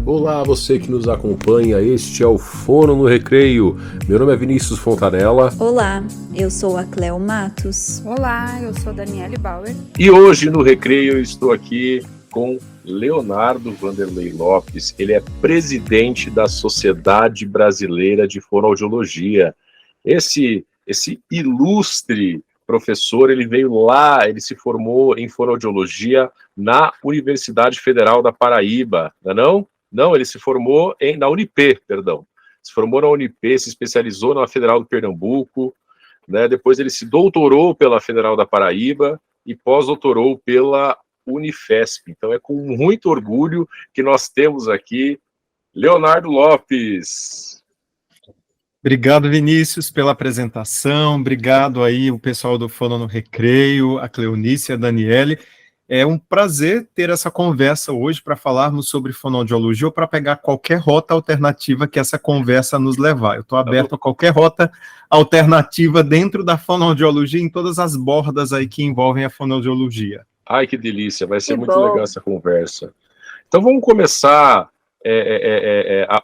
Olá, você que nos acompanha, este é o Fono no Recreio. Meu nome é Vinícius Fontanella. Olá, eu sou a Cleo Matos. Olá, eu sou Daniele Bauer. E hoje no Recreio eu estou aqui com Leonardo Vanderlei Lopes. Ele é presidente da Sociedade Brasileira de Fonoaudiologia. Esse ilustre professor, ele veio lá, ele se formou em fonoaudiologia na Universidade Federal da Paraíba, não? Não, ele se formou na Unip, perdão. Se formou na Unip, se especializou na Federal do Pernambuco, né? Depois ele se doutorou pela Federal da Paraíba e pós-doutorou pela Unifesp. Então é com muito orgulho que nós temos aqui Leonardo Lopes. Obrigado, Vinícius, pela apresentação. Obrigado aí o pessoal do Fono no Recreio, a Cleonice e a Daniele. É um prazer ter essa conversa hoje para falarmos sobre fonoaudiologia ou para pegar qualquer rota alternativa que essa conversa nos levar. Eu estou aberto a qualquer rota alternativa dentro da fonoaudiologia, em todas as bordas aí que envolvem a fonoaudiologia. Ai, que delícia, vai ser muito legal essa conversa. Então vamos começar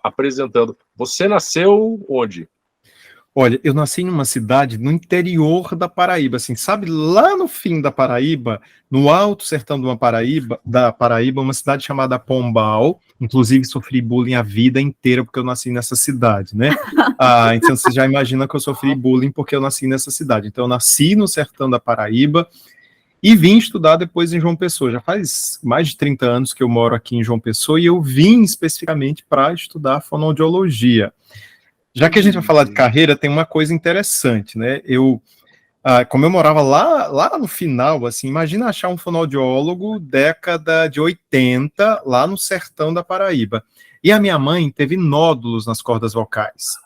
apresentando. Você nasceu onde? Olha, eu nasci numa cidade no interior da Paraíba, assim, sabe, lá no fim da Paraíba, no alto sertão da Paraíba, uma cidade chamada Pombal. Inclusive sofri bullying a vida inteira porque eu nasci nessa cidade, né? Então você já imagina que eu sofri bullying porque eu nasci nessa cidade. Então eu nasci no sertão da Paraíba e vim estudar depois em João Pessoa. Já faz mais de 30 anos que eu moro aqui em João Pessoa e eu vim especificamente para estudar fonoaudiologia. Já que a gente vai falar de carreira, tem uma coisa interessante, né? Como eu morava lá no final, assim, imagina achar um fonoaudiólogo década de 80, lá no sertão da Paraíba. E a minha mãe teve nódulos nas cordas vocais.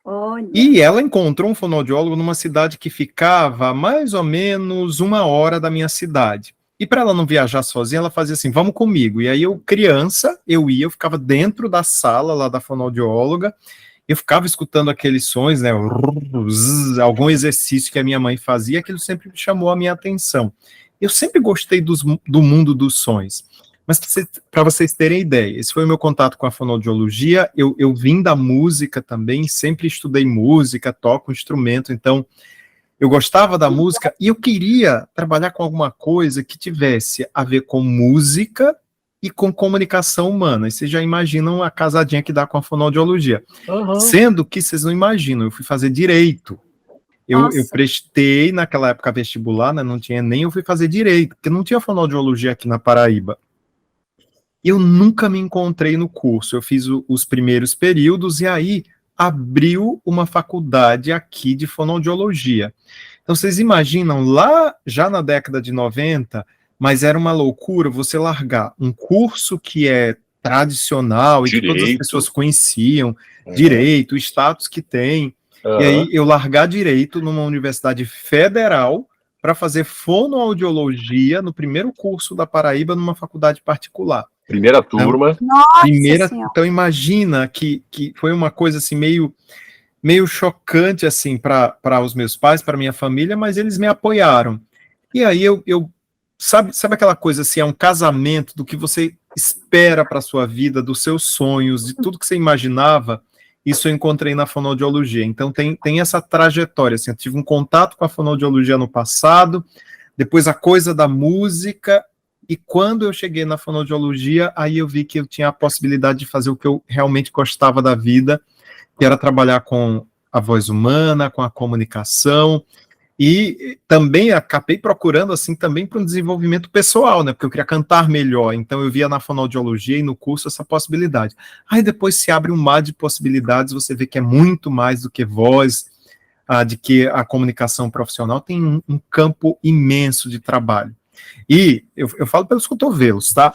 Olha. E ela encontrou um fonoaudiólogo numa cidade que ficava a mais ou menos 1 hora da minha cidade. E para ela não viajar sozinha, ela fazia assim, vamos comigo. E aí eu eu ficava dentro da sala lá da fonoaudióloga, eu ficava escutando aqueles sons, né, algum exercício que a minha mãe fazia, aquilo sempre me chamou a minha atenção. Eu sempre gostei do mundo dos sons. Mas para vocês terem ideia, esse foi o meu contato com a fonoaudiologia. Eu vim da música também, sempre estudei música, toco instrumento, então eu gostava da música e eu queria trabalhar com alguma coisa que tivesse a ver com música e com comunicação humana. E vocês já imaginam a casadinha que dá com a fonoaudiologia. Uhum. Sendo que vocês não imaginam, eu fui fazer direito. Eu prestei, naquela época, vestibular, né, não tinha nem, eu fui fazer direito, porque não tinha fonoaudiologia aqui na Paraíba. Eu nunca me encontrei no curso, eu fiz os primeiros períodos, e aí abriu uma faculdade aqui de fonoaudiologia. Então, vocês imaginam, lá, já na década de 90, mas era uma loucura você largar um curso que é tradicional e que todas as pessoas conheciam, direito, o status que tem, e aí eu largar direito numa universidade federal para fazer fonoaudiologia no primeiro curso da Paraíba numa faculdade particular. Primeira turma. Então, nossa, então imagina que foi uma coisa assim meio chocante assim para os meus pais, para minha família, mas eles me apoiaram. E aí eu sabe aquela coisa assim, é um casamento do que você espera para a sua vida, dos seus sonhos, de tudo que você imaginava, isso eu encontrei na fonoaudiologia. Então tem essa trajetória, assim, eu tive um contato com a fonoaudiologia no passado, depois a coisa da música, e quando eu cheguei na fonoaudiologia, aí eu vi que eu tinha a possibilidade de fazer o que eu realmente gostava da vida, que era trabalhar com a voz humana, com a comunicação. E também acabei procurando, assim, também para um desenvolvimento pessoal, né, porque eu queria cantar melhor, então eu via na fonoaudiologia e no curso essa possibilidade. Aí depois se abre um mar de possibilidades, você vê que é muito mais do que voz, de que a comunicação profissional tem um campo imenso de trabalho. E eu falo pelos cotovelos, tá?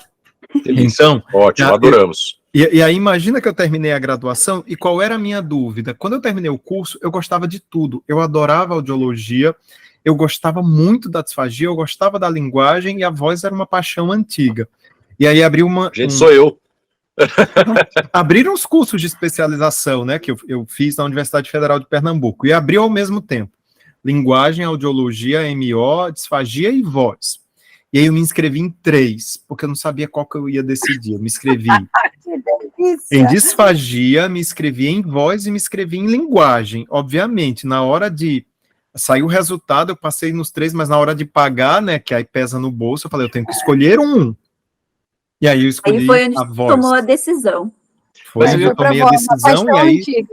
Delícia. Então, ótimo, adoramos. E aí imagina que eu terminei a graduação e qual era a minha dúvida? Quando eu terminei o curso, eu gostava de tudo. Eu adorava audiologia, eu gostava muito da disfagia, eu gostava da linguagem e a voz era uma paixão antiga. E aí abriu sou eu. Abriram os cursos de especialização, né, que eu fiz na Universidade Federal de Pernambuco, e abriu ao mesmo tempo linguagem, audiologia, MO, disfagia e voz. E aí eu me inscrevi em 3, porque eu não sabia qual que eu ia decidir. Eu me inscrevi Em disfagia, me inscrevi em voz e me inscrevi em linguagem. Obviamente, na hora de sair o resultado, eu passei nos 3, mas na hora de pagar, né, que aí pesa no bolso, eu falei, eu tenho que escolher um. E aí eu escolhi Aí foi onde a voz. tomou a decisão. Foi Mas onde eu eu tomei a uma decisão paixão antiga.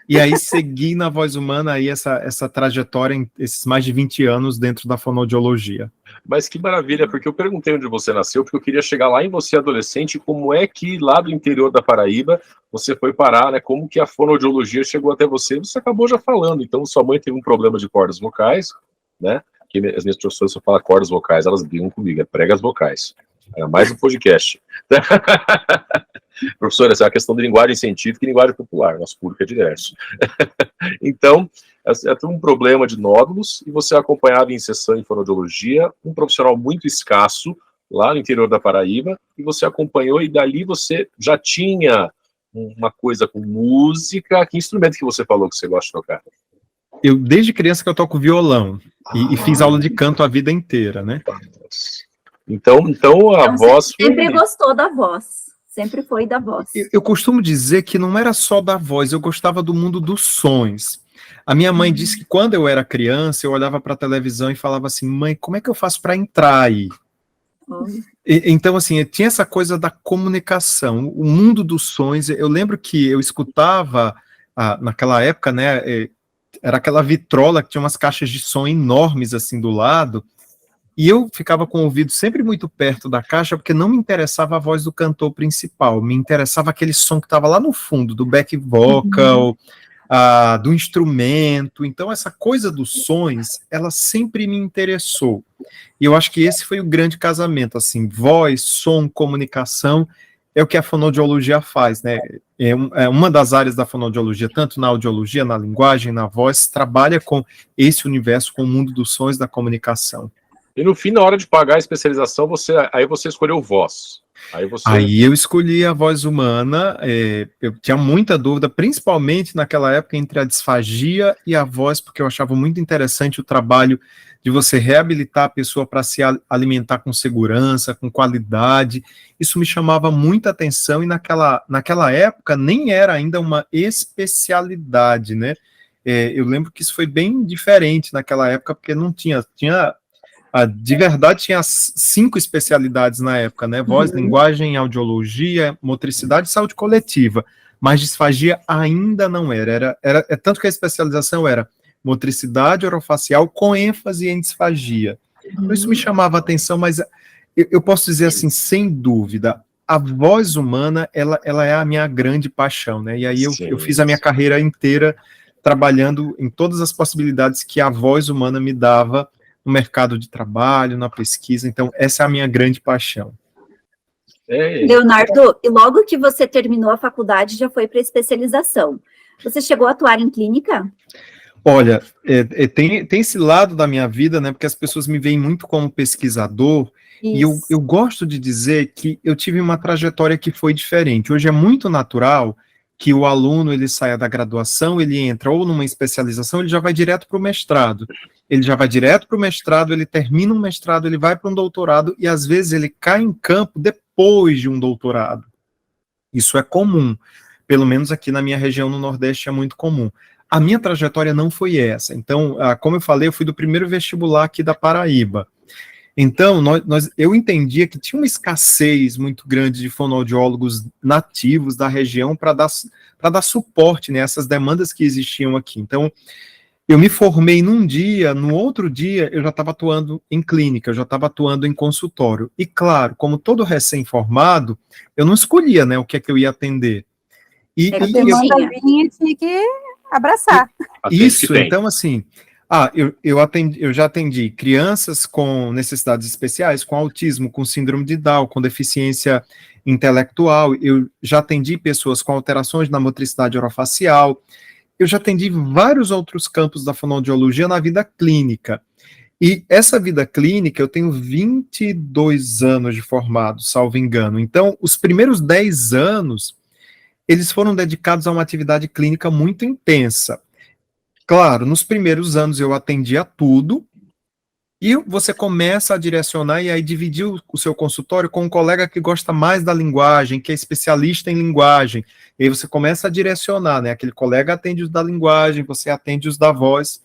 e aí segui na voz humana aí essa trajetória, esses mais de 20 anos dentro da fonoaudiologia. Mas que maravilha, porque eu perguntei onde você nasceu, porque eu queria chegar lá em você adolescente, como é que lá do interior da Paraíba você foi parar, né? Como que a fonoaudiologia chegou até você? Você acabou já falando, então sua mãe teve um problema de cordas vocais, né? Que as minhas professoras só falam cordas vocais, elas brigam comigo, é pregas vocais. É mais um podcast. Professora, essa é uma questão de linguagem científica e linguagem popular, nosso público é diverso. Então, é um problema de nódulos e você acompanhava em sessão em fonoaudiologia, um profissional muito escasso lá no interior da Paraíba, e você acompanhou e dali você já tinha uma coisa com música. Que instrumento que você falou que você gosta de tocar? Eu, desde criança que eu toco violão e fiz aula de canto a vida inteira, né? Então a voz... Sempre gostou da voz. Sempre foi da voz. Eu costumo dizer que não era só da voz, eu gostava do mundo dos sons. A minha mãe disse que quando eu era criança, eu olhava para a televisão e falava assim, mãe, como é que eu faço para entrar aí? Então, assim, tinha essa coisa da comunicação, o mundo dos sons. Eu lembro que eu escutava, naquela época, né, era aquela vitrola que tinha umas caixas de som enormes, assim, do lado, e eu ficava com o ouvido sempre muito perto da caixa, porque não me interessava a voz do cantor principal, me interessava aquele som que estava lá no fundo, do back vocal, do instrumento. Então essa coisa dos sons, ela sempre me interessou. E eu acho que esse foi o grande casamento, assim, voz, som, comunicação, é o que a fonoaudiologia faz, né? É uma das áreas da fonoaudiologia, tanto na audiologia, na linguagem, na voz, trabalha com esse universo, com o mundo dos sons, da comunicação. E no fim, na hora de pagar a especialização, aí você escolheu voz. Aí eu escolhi a voz humana, eu tinha muita dúvida, principalmente naquela época, entre a disfagia e a voz, porque eu achava muito interessante o trabalho de você reabilitar a pessoa para se alimentar com segurança, com qualidade. Isso me chamava muita atenção, e naquela época nem era ainda uma especialidade, né? Eu lembro que isso foi bem diferente naquela época, porque não tinha de verdade, tinha 5 especialidades na época, né? Voz, linguagem, audiologia, motricidade e saúde coletiva. Mas disfagia ainda não era. Tanto que a especialização era motricidade orofacial com ênfase em disfagia. Então, isso me chamava a atenção, mas eu posso dizer assim, sem dúvida, a voz humana, ela é a minha grande paixão, né? E aí eu fiz a minha carreira inteira trabalhando em todas as possibilidades que a voz humana me dava no mercado de trabalho, na pesquisa. Então, essa é a minha grande paixão. Leonardo, e logo que você terminou a faculdade, já foi para especialização. Você chegou a atuar em clínica? Olha, tem esse lado da minha vida, né, porque as pessoas me veem muito como pesquisador, Isso. e eu gosto de dizer que eu tive uma trajetória que foi diferente. Hoje é muito natural que o aluno, ele saia da graduação, ele entra ou numa especialização, ele já vai direto para o mestrado. Ele já vai direto para o mestrado, ele termina um mestrado, ele vai para um doutorado, e às vezes ele cai em campo depois de um doutorado. Isso é comum, pelo menos aqui na minha região, no Nordeste, é muito comum. A minha trajetória não foi essa. Então, como eu falei, eu fui do primeiro vestibular aqui da Paraíba. Então, eu entendia que tinha uma escassez muito grande de fonoaudiólogos nativos da região para dar suporte, né, a essas demandas que existiam aqui. Então, eu me formei num dia, no outro dia eu já estava atuando em clínica, eu já estava atuando em consultório. E claro, como todo recém-formado, eu não escolhia, né, o que é que eu ia atender. Tinha que abraçar. Isso, então assim, eu já atendi crianças com necessidades especiais, com autismo, com síndrome de Down, com deficiência intelectual, eu já atendi pessoas com alterações na motricidade orofacial, eu já atendi vários outros campos da fonoaudiologia na vida clínica. E essa vida clínica, eu tenho 22 anos de formado, salvo engano. Então, os primeiros 10 anos, eles foram dedicados a uma atividade clínica muito intensa. Claro, nos primeiros anos eu atendia tudo, E você começa a direcionar e aí dividir o seu consultório com um colega que gosta mais da linguagem, que é especialista em linguagem. E aí você começa a direcionar, né? Aquele colega atende os da linguagem, você atende os da voz.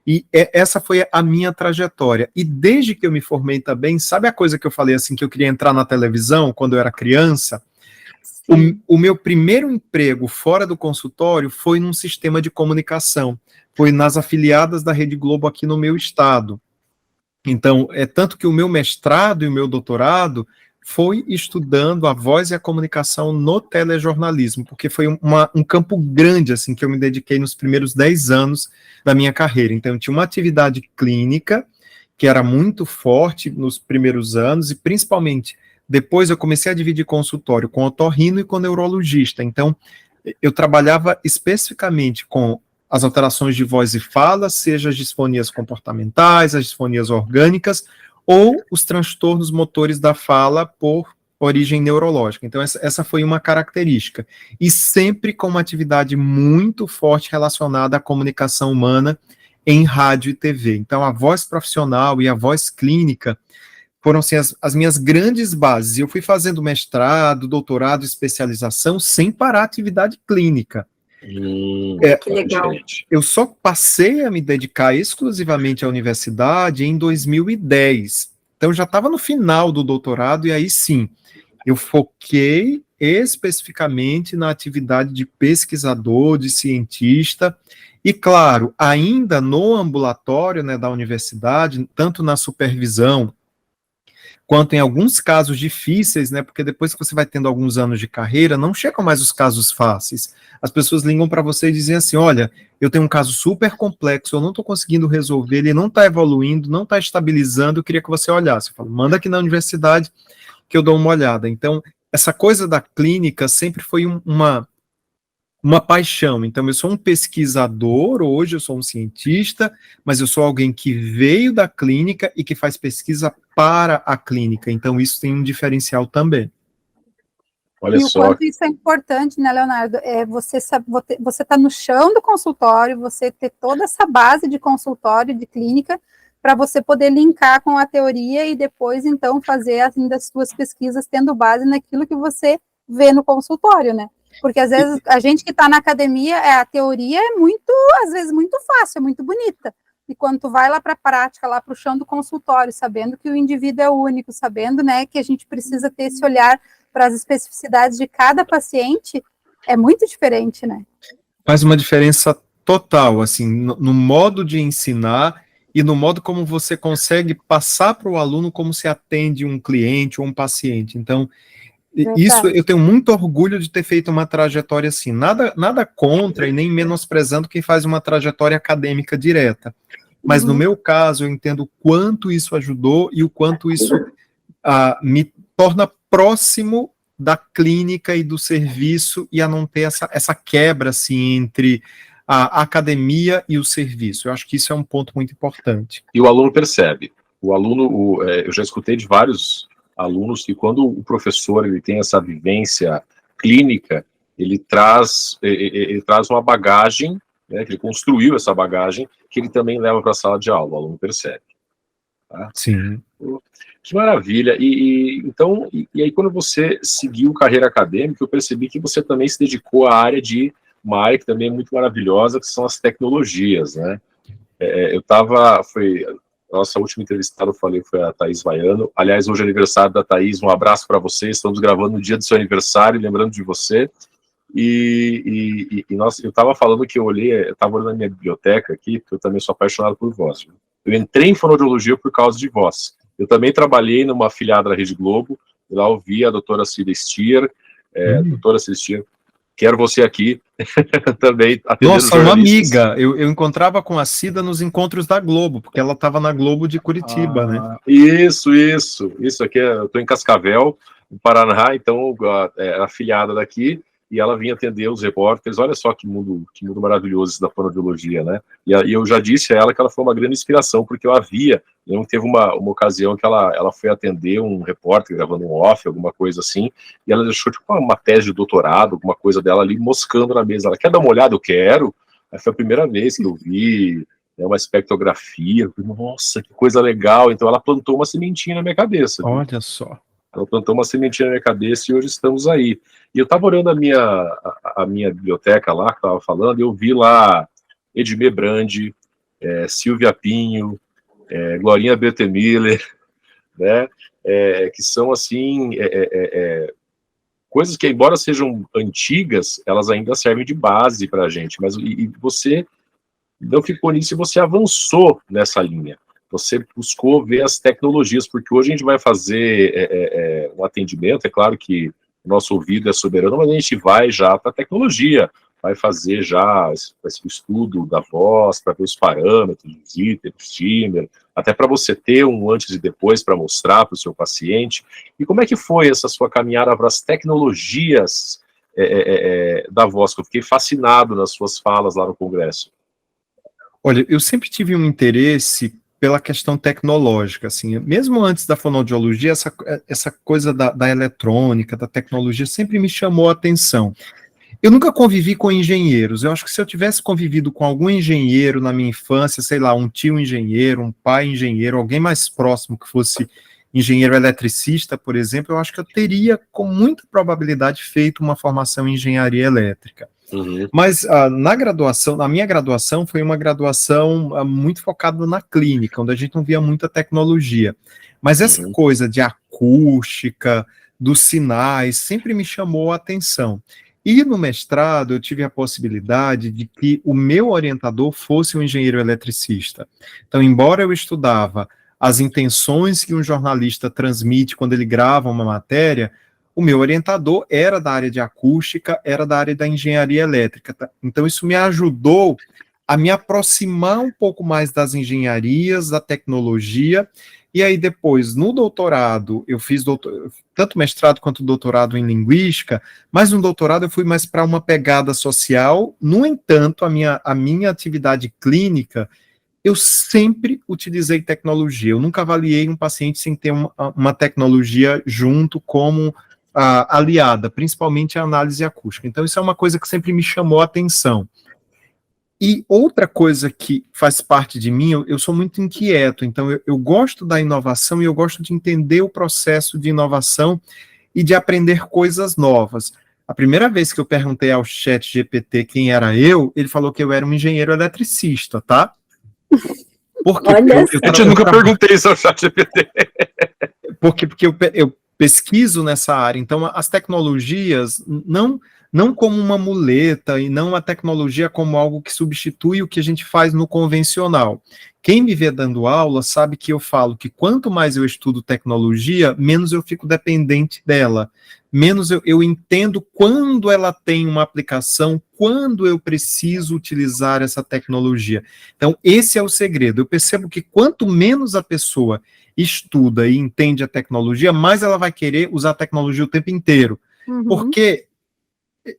E essa foi a minha trajetória. E desde que eu me formei também, sabe a coisa que eu falei assim, que eu queria entrar na televisão quando eu era criança? O meu primeiro emprego fora do consultório foi num sistema de comunicação. Foi nas afiliadas da Rede Globo aqui no meu estado. Então, é tanto que o meu mestrado e o meu doutorado foi estudando a voz e a comunicação no telejornalismo, porque foi um campo grande, assim, que eu me dediquei nos primeiros 10 anos da minha carreira. Então, eu tinha uma atividade clínica, que era muito forte nos primeiros anos, e principalmente, depois eu comecei a dividir consultório com otorrino e com neurologista. Então, eu trabalhava especificamente com as alterações de voz e fala, seja as disfonias comportamentais, as disfonias orgânicas, ou os transtornos motores da fala por origem neurológica. Então, essa foi uma característica. E sempre com uma atividade muito forte relacionada à comunicação humana em rádio e TV. Então, a voz profissional e a voz clínica foram assim, as minhas grandes bases. Eu fui fazendo mestrado, doutorado, especialização, sem parar a atividade clínica. Que legal. Eu só passei a me dedicar exclusivamente à universidade em 2010. Então, já estava no final do doutorado, e aí sim, eu foquei especificamente na atividade de pesquisador, de cientista, e claro, ainda no ambulatório, né, da universidade, tanto na supervisão, quanto em alguns casos difíceis, né, porque depois que você vai tendo alguns anos de carreira, não chegam mais os casos fáceis. As pessoas ligam para você e dizem assim, olha, eu tenho um caso super complexo, eu não estou conseguindo resolver, ele não está evoluindo, não está estabilizando, eu queria que você olhasse. Eu falo, manda aqui na universidade que eu dou uma olhada. Então, essa coisa da clínica sempre foi uma paixão. Então, eu sou um pesquisador, hoje eu sou um cientista, mas eu sou alguém que veio da clínica e que faz pesquisa para a clínica. Então, isso tem um diferencial também. Olha e só. o quanto isso é importante, né, Leonardo? Você está no chão do consultório, você ter toda essa base de consultório, de clínica, para você poder linkar com a teoria e depois, então, fazer ainda as suas pesquisas tendo base naquilo que você vê no consultório, né? Porque, às vezes, a gente que está na academia, a teoria é muito, às vezes, muito fácil, é muito bonita. E quando tu vai lá para a prática, lá para o chão do consultório, sabendo que o indivíduo é único, sabendo, né, que a gente precisa ter esse olhar para as especificidades de cada paciente, é muito diferente, né? Faz uma diferença total, assim, no modo de ensinar e no modo como você consegue passar para o aluno como se atende um cliente ou um paciente. Então, isso eu tenho muito orgulho de ter feito uma trajetória assim, nada contra e nem menosprezando quem faz uma trajetória acadêmica direta, mas no meu caso eu entendo o quanto isso ajudou e o quanto isso me torna próximo da clínica e do serviço e a não ter essa quebra assim entre a academia e o serviço. Eu acho que isso é um ponto muito importante. E o aluno percebe. O aluno, eu já escutei de vários alunos que quando o professor ele tem essa vivência clínica, ele traz uma bagagem, né, que ele construiu essa bagagem, que ele também leva para a sala de aula, o aluno percebe. Tá? Sim. Que maravilha. Então, aí quando você seguiu carreira acadêmica, eu percebi que você também se dedicou à área de uma área que também é muito maravilhosa, que são as tecnologias, né? Nossa última entrevistada, eu falei, foi a Thaís Vaiano. Aliás, hoje é aniversário da Thaís, um abraço para você, estamos gravando no dia do seu aniversário, lembrando de você. Nossa, eu estava falando que eu estava olhando na minha biblioteca aqui, porque eu também sou apaixonado por voz. Viu? Eu entrei em fonoaudiologia por causa de voz. Eu também trabalhei numa afiliada da Rede Globo, lá eu vi a doutora Cida Stier, doutora Cida Stier, quero você aqui também. Nossa, uma amiga. Eu encontrava com a Cida nos encontros da Globo, porque ela estava na Globo de Curitiba, né? Isso aqui, eu estou em Cascavel, no Paraná, então é afiliada daqui, e ela vinha atender os repórteres. Olha só que mundo maravilhoso esse da fonoaudiologia, né? E eu já disse a ela que ela foi uma grande inspiração, porque teve uma ocasião que ela foi atender um repórter gravando um off, alguma coisa assim, e ela deixou tipo uma tese de doutorado, alguma coisa dela ali moscando na mesa. Ela quer dar uma olhada? Eu quero. Aí foi a primeira vez que eu vi né, uma espectrografia. Eu falei, nossa, que coisa legal. Então ela plantou uma sementinha na minha cabeça. Viu? Olha só. Ela plantou uma sementinha na minha cabeça e hoje estamos aí. E eu estava olhando a minha biblioteca lá, que estava falando, e eu vi lá Edmé Brandi, Silvia Pinho, Glorinha Bertemiller, né, que são, assim, coisas que, embora sejam antigas, elas ainda servem de base para a gente. Mas e você não ficou nisso e você avançou nessa linha. Você buscou ver as tecnologias, porque hoje a gente vai fazer um atendimento, é claro que o nosso ouvido é soberano, mas a gente vai já para a tecnologia, vai fazer já esse estudo da voz, para ver os parâmetros, os itens, os timbre, até para você ter um antes e depois para mostrar para o seu paciente. E como é que foi essa sua caminhada para as tecnologias da voz? Que eu fiquei fascinado nas suas falas lá no congresso. Olha, eu sempre tive um interesse pela questão tecnológica, assim, mesmo antes da fonoaudiologia, essa coisa da eletrônica, da tecnologia, sempre me chamou a atenção. Eu nunca convivi com engenheiros, eu acho que se eu tivesse convivido com algum engenheiro na minha infância, sei lá, um tio engenheiro, um pai engenheiro, alguém mais próximo que fosse engenheiro eletricista, por exemplo, eu acho que eu teria, com muita probabilidade, feito uma formação em engenharia elétrica. Uhum. Mas na minha graduação foi uma graduação muito focada na clínica, onde a gente não via muita tecnologia. Mas essa coisa de acústica, dos sinais, sempre me chamou a atenção. E no mestrado eu tive a possibilidade de que o meu orientador fosse um engenheiro eletricista. Então, embora eu estudava as intenções que um jornalista transmite quando ele grava uma matéria, o meu orientador era da área de acústica, era da área da engenharia elétrica. Tá? Então, isso me ajudou a me aproximar um pouco mais das engenharias, da tecnologia, e aí depois, no doutorado, eu fiz tanto mestrado quanto doutorado em linguística, mas no doutorado eu fui mais para uma pegada social. No entanto, a minha atividade clínica, eu sempre utilizei tecnologia. Eu nunca avaliei um paciente sem ter uma tecnologia junto como aliada, principalmente a análise acústica. Então, isso é uma coisa que sempre me chamou a atenção. E outra coisa que faz parte de mim, eu sou muito inquieto, então eu gosto da inovação e eu gosto de entender o processo de inovação e de aprender coisas novas. A primeira vez que eu perguntei ao ChatGPT quem era ele falou que eu era um engenheiro eletricista, tá? Porque eu nunca perguntei isso ao ChatGPT. Porque eu pesquiso nessa área, então as tecnologias não como uma muleta e não a tecnologia como algo que substitui o que a gente faz no convencional. Quem me vê dando aula sabe que eu falo que quanto mais eu estudo tecnologia, menos eu fico dependente dela, menos eu entendo quando ela tem uma aplicação, quando eu preciso utilizar essa tecnologia. Então, esse é o segredo. Eu percebo que quanto menos a pessoa estuda e entende a tecnologia, mais ela vai querer usar a tecnologia o tempo inteiro. Porque,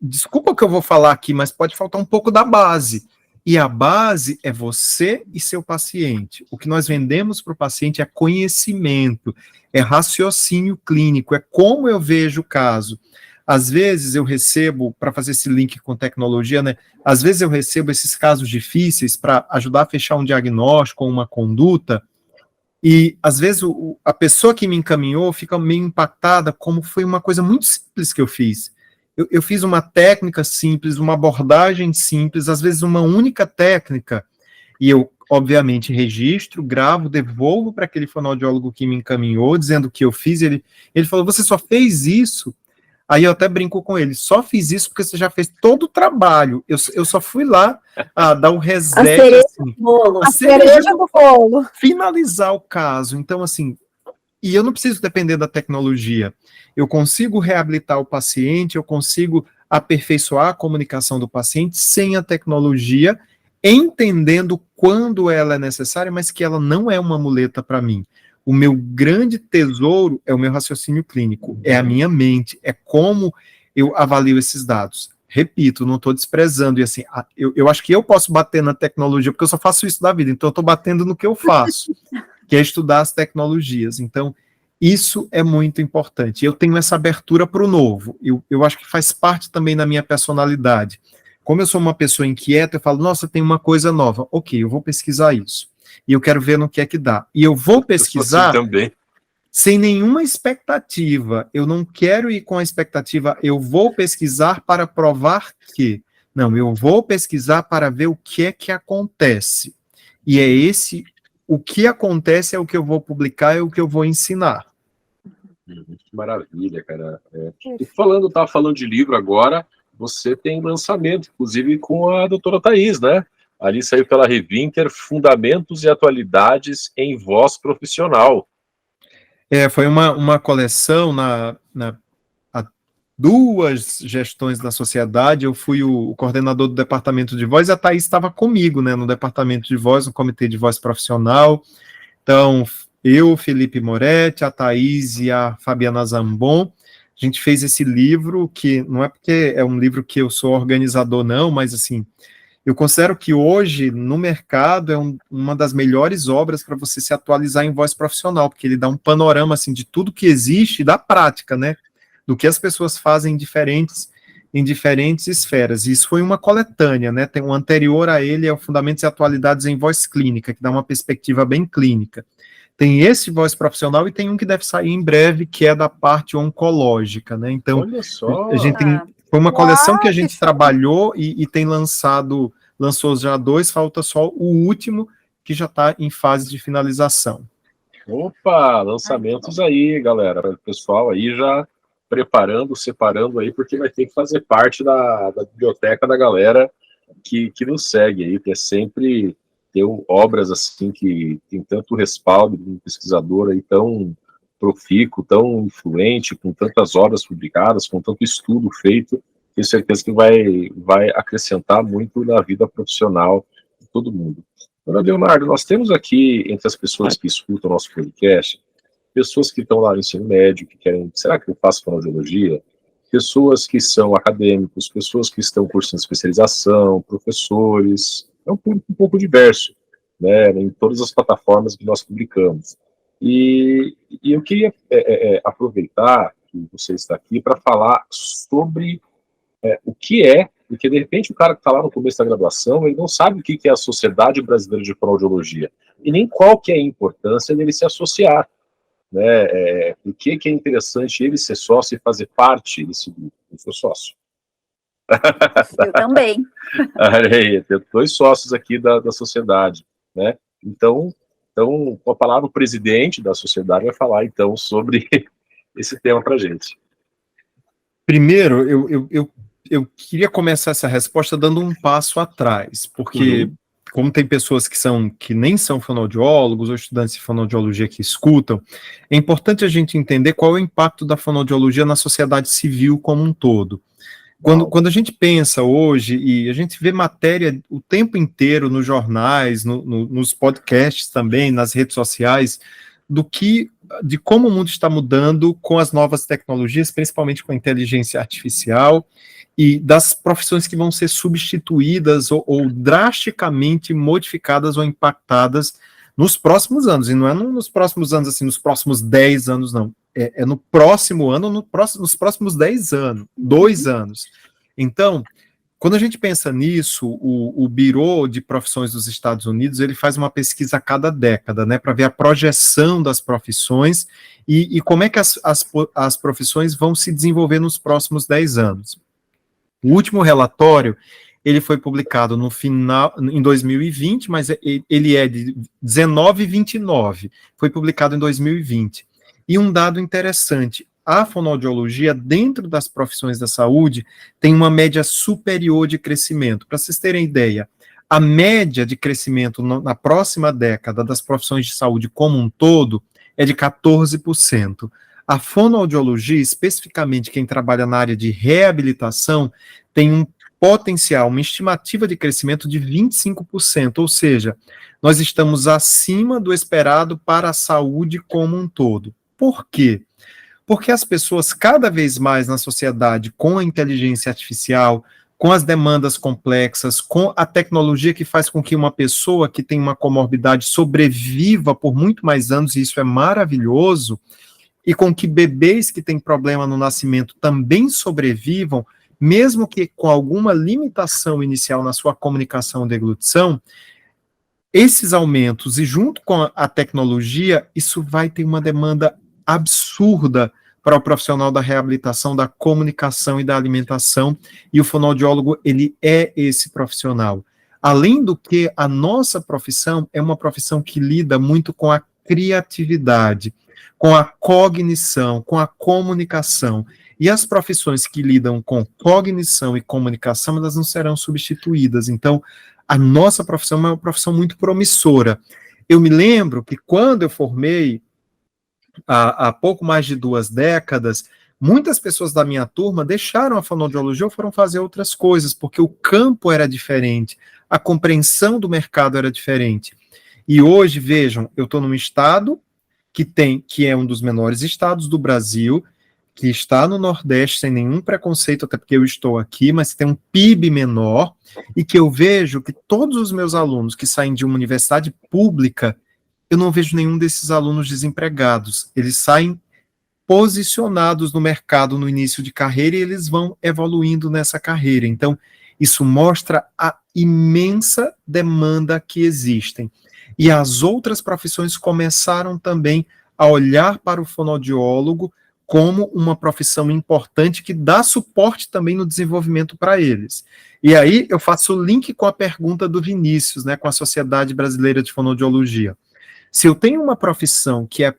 desculpa o que eu vou falar aqui, mas pode faltar um pouco da base. E a base é você e seu paciente. O que nós vendemos para o paciente é conhecimento, é raciocínio clínico, é como eu vejo o caso. Às vezes eu recebo, para fazer esse link com tecnologia, né? Às vezes eu recebo esses casos difíceis para ajudar a fechar um diagnóstico ou uma conduta, e às vezes a pessoa que me encaminhou fica meio impactada, como foi uma coisa muito simples que eu fiz. Eu fiz uma técnica simples, uma abordagem simples, às vezes uma única técnica, e eu, obviamente, registro, gravo, devolvo para aquele fonoaudiólogo que me encaminhou, dizendo o que eu fiz. Ele falou, você só fez isso? Aí eu até brinco com ele, só fiz isso porque você já fez todo o trabalho, eu só fui lá dar o reset. A cereja assim, do bolo. A cereja do bolo. Finalizar o caso. Então, assim, e eu não preciso depender da tecnologia. Eu consigo reabilitar o paciente, eu consigo aperfeiçoar a comunicação do paciente sem a tecnologia, entendendo quando ela é necessária, mas que ela não é uma muleta para mim. O meu grande tesouro é o meu raciocínio clínico, é a minha mente, é como eu avalio esses dados. Repito, não estou desprezando, e assim, eu acho que eu posso bater na tecnologia, porque eu só faço isso da vida, então eu estou batendo no que eu faço, que é estudar as tecnologias. Então, isso é muito importante. Eu tenho essa abertura para o novo. Eu acho que faz parte também da minha personalidade. Como eu sou uma pessoa inquieta, eu falo, nossa, tem uma coisa nova. Ok, eu vou pesquisar isso. E eu quero ver no que é que dá. E eu vou pesquisar também. sem nenhuma expectativa. Eu não quero ir com a expectativa, eu vou pesquisar para provar que. Não, eu vou pesquisar para ver o que é que acontece. E é o que acontece é o que eu vou publicar, é o que eu vou ensinar. Que maravilha, cara. E tava falando de livro agora, você tem lançamento, inclusive com a doutora Thaís, né? Ali saiu pela Revinter, Fundamentos e Atualidades em Voz Profissional. Foi uma coleção há 2 gestões da sociedade. Eu fui o coordenador do departamento de voz, e a Thaís estava comigo, né, no departamento de voz, no comitê de voz profissional. Então, eu, Felipe Moretti, a Thaís e a Fabiana Zambon, a gente fez esse livro, que não é porque é um livro que eu sou organizador, não, mas assim, eu considero que hoje, no mercado, é uma das melhores obras para você se atualizar em voz profissional, porque ele dá um panorama, assim, de tudo que existe, da prática, né, do que as pessoas fazem em diferentes esferas. E isso foi uma coletânea, né, tem um anterior a ele, é o Fundamentos e Atualidades em Voz Clínica, que dá uma perspectiva bem clínica. Tem esse voz profissional e tem um que deve sair em breve, que é da parte oncológica, né, então, olha só. a gente foi uma coleção que a gente trabalhou e tem lançou já 2, falta só o último, que já está em fase de finalização. Opa, lançamentos aí, galera. O pessoal aí já preparando, separando aí, porque vai ter que fazer parte da biblioteca da galera que nos segue aí, que é sempre ter obras assim que tem tanto respaldo de um pesquisador aí tão profícuo, tão influente, com tantas obras publicadas, com tanto estudo feito. Tenho certeza que vai acrescentar muito na vida profissional de todo mundo. Agora, Leonardo, nós temos aqui, entre as pessoas que escutam o nosso podcast, pessoas que estão lá no ensino médio, que querem, será que eu faço fonoaudiologia? Pessoas que são acadêmicos, pessoas que estão cursando especialização, professores, é um público um pouco diverso, né, em todas as plataformas que nós publicamos. E eu queria aproveitar que você está aqui para falar sobre o que é, porque de repente o cara que está lá no começo da graduação, ele não sabe o que é a Sociedade Brasileira de Fonoaudiologia, e nem qual que é a importância dele se associar, né, o que é interessante ele ser sócio e fazer parte desse grupo. Eu sou sócio. Eu também. Aí, tem 2 sócios aqui da sociedade, né? Então, com a palavra, o presidente da sociedade vai falar, então, sobre esse tema para a gente. Primeiro, eu queria começar essa resposta dando um passo atrás, porque como tem pessoas que nem são fonoaudiólogos ou estudantes de fonoaudiologia que escutam, é importante a gente entender qual é o impacto da fonoaudiologia na sociedade civil como um todo. Quando a gente pensa hoje, e a gente vê matéria o tempo inteiro nos jornais, nos podcasts também, nas redes sociais, de como o mundo está mudando com as novas tecnologias, principalmente com a inteligência artificial, e das profissões que vão ser substituídas ou drasticamente modificadas ou impactadas nos próximos anos, e não é nos próximos anos, assim, nos próximos 10 anos, não. É no próximo ano, nos próximos 10 anos, 2 anos. Então, quando a gente pensa nisso, o Bureau de Profissões dos Estados Unidos, ele faz uma pesquisa a cada década, né, para ver a projeção das profissões e como é que as profissões vão se desenvolver nos próximos 10 anos. O último relatório, ele foi publicado em 2020, mas ele é de 19 e 29, foi publicado em 2020. E um dado interessante, a fonoaudiologia, dentro das profissões da saúde, tem uma média superior de crescimento. Para vocês terem ideia, a média de crescimento na próxima década das profissões de saúde como um todo é de 14%. A fonoaudiologia, especificamente quem trabalha na área de reabilitação, tem um potencial, uma estimativa de crescimento de 25%, ou seja, nós estamos acima do esperado para a saúde como um todo. Por quê? Porque as pessoas cada vez mais na sociedade, com a inteligência artificial, com as demandas complexas, com a tecnologia que faz com que uma pessoa que tem uma comorbidade sobreviva por muito mais anos, e isso é maravilhoso, e com que bebês que têm problema no nascimento também sobrevivam, mesmo que com alguma limitação inicial na sua comunicação ou deglutição, esses aumentos, e junto com a tecnologia, isso vai ter uma demanda absurda para o profissional da reabilitação, da comunicação e da alimentação, e o fonoaudiólogo, ele é esse profissional. Além do que, a nossa profissão é uma profissão que lida muito com a criatividade, com a cognição, com a comunicação. E as profissões que lidam com cognição e comunicação, elas não serão substituídas. Então, a nossa profissão é uma profissão muito promissora. Eu me lembro que quando eu formei, há pouco mais de 2 décadas, muitas pessoas da minha turma deixaram a fonoaudiologia ou foram fazer outras coisas, porque o campo era diferente, a compreensão do mercado era diferente. E hoje, vejam, eu estou num estado que é um dos menores estados do Brasil, que está no Nordeste sem nenhum preconceito, até porque eu estou aqui, mas tem um PIB menor, e que eu vejo que todos os meus alunos que saem de uma universidade pública, eu não vejo nenhum desses alunos desempregados. Eles saem posicionados no mercado no início de carreira e eles vão evoluindo nessa carreira. Então, isso mostra a imensa demanda que existem. E as outras profissões começaram também a olhar para o fonoaudiólogo como uma profissão importante que dá suporte também no desenvolvimento para eles. E aí eu faço o link com a pergunta do Vinícius, né, com a Sociedade Brasileira de Fonoaudiologia. Se eu tenho uma profissão que é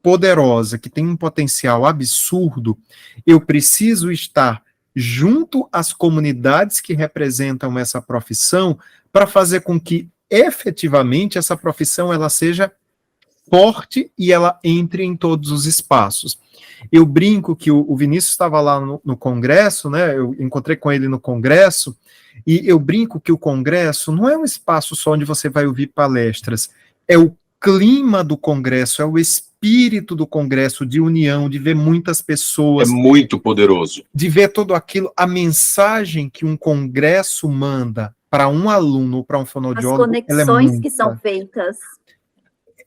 poderosa, que tem um potencial absurdo, eu preciso estar junto às comunidades que representam essa profissão para fazer com que efetivamente essa profissão ela seja forte e ela entre em todos os espaços. Eu brinco que o Vinícius estava lá no congresso, né? Eu encontrei com ele no congresso, e eu brinco que o congresso não é um espaço só onde você vai ouvir palestras, é o clima do congresso, é o espírito do congresso, de união, de ver muitas pessoas. É muito poderoso. De ver tudo aquilo, a mensagem que um congresso manda para um aluno ou para um fonoaudiólogo, as conexões que são feitas.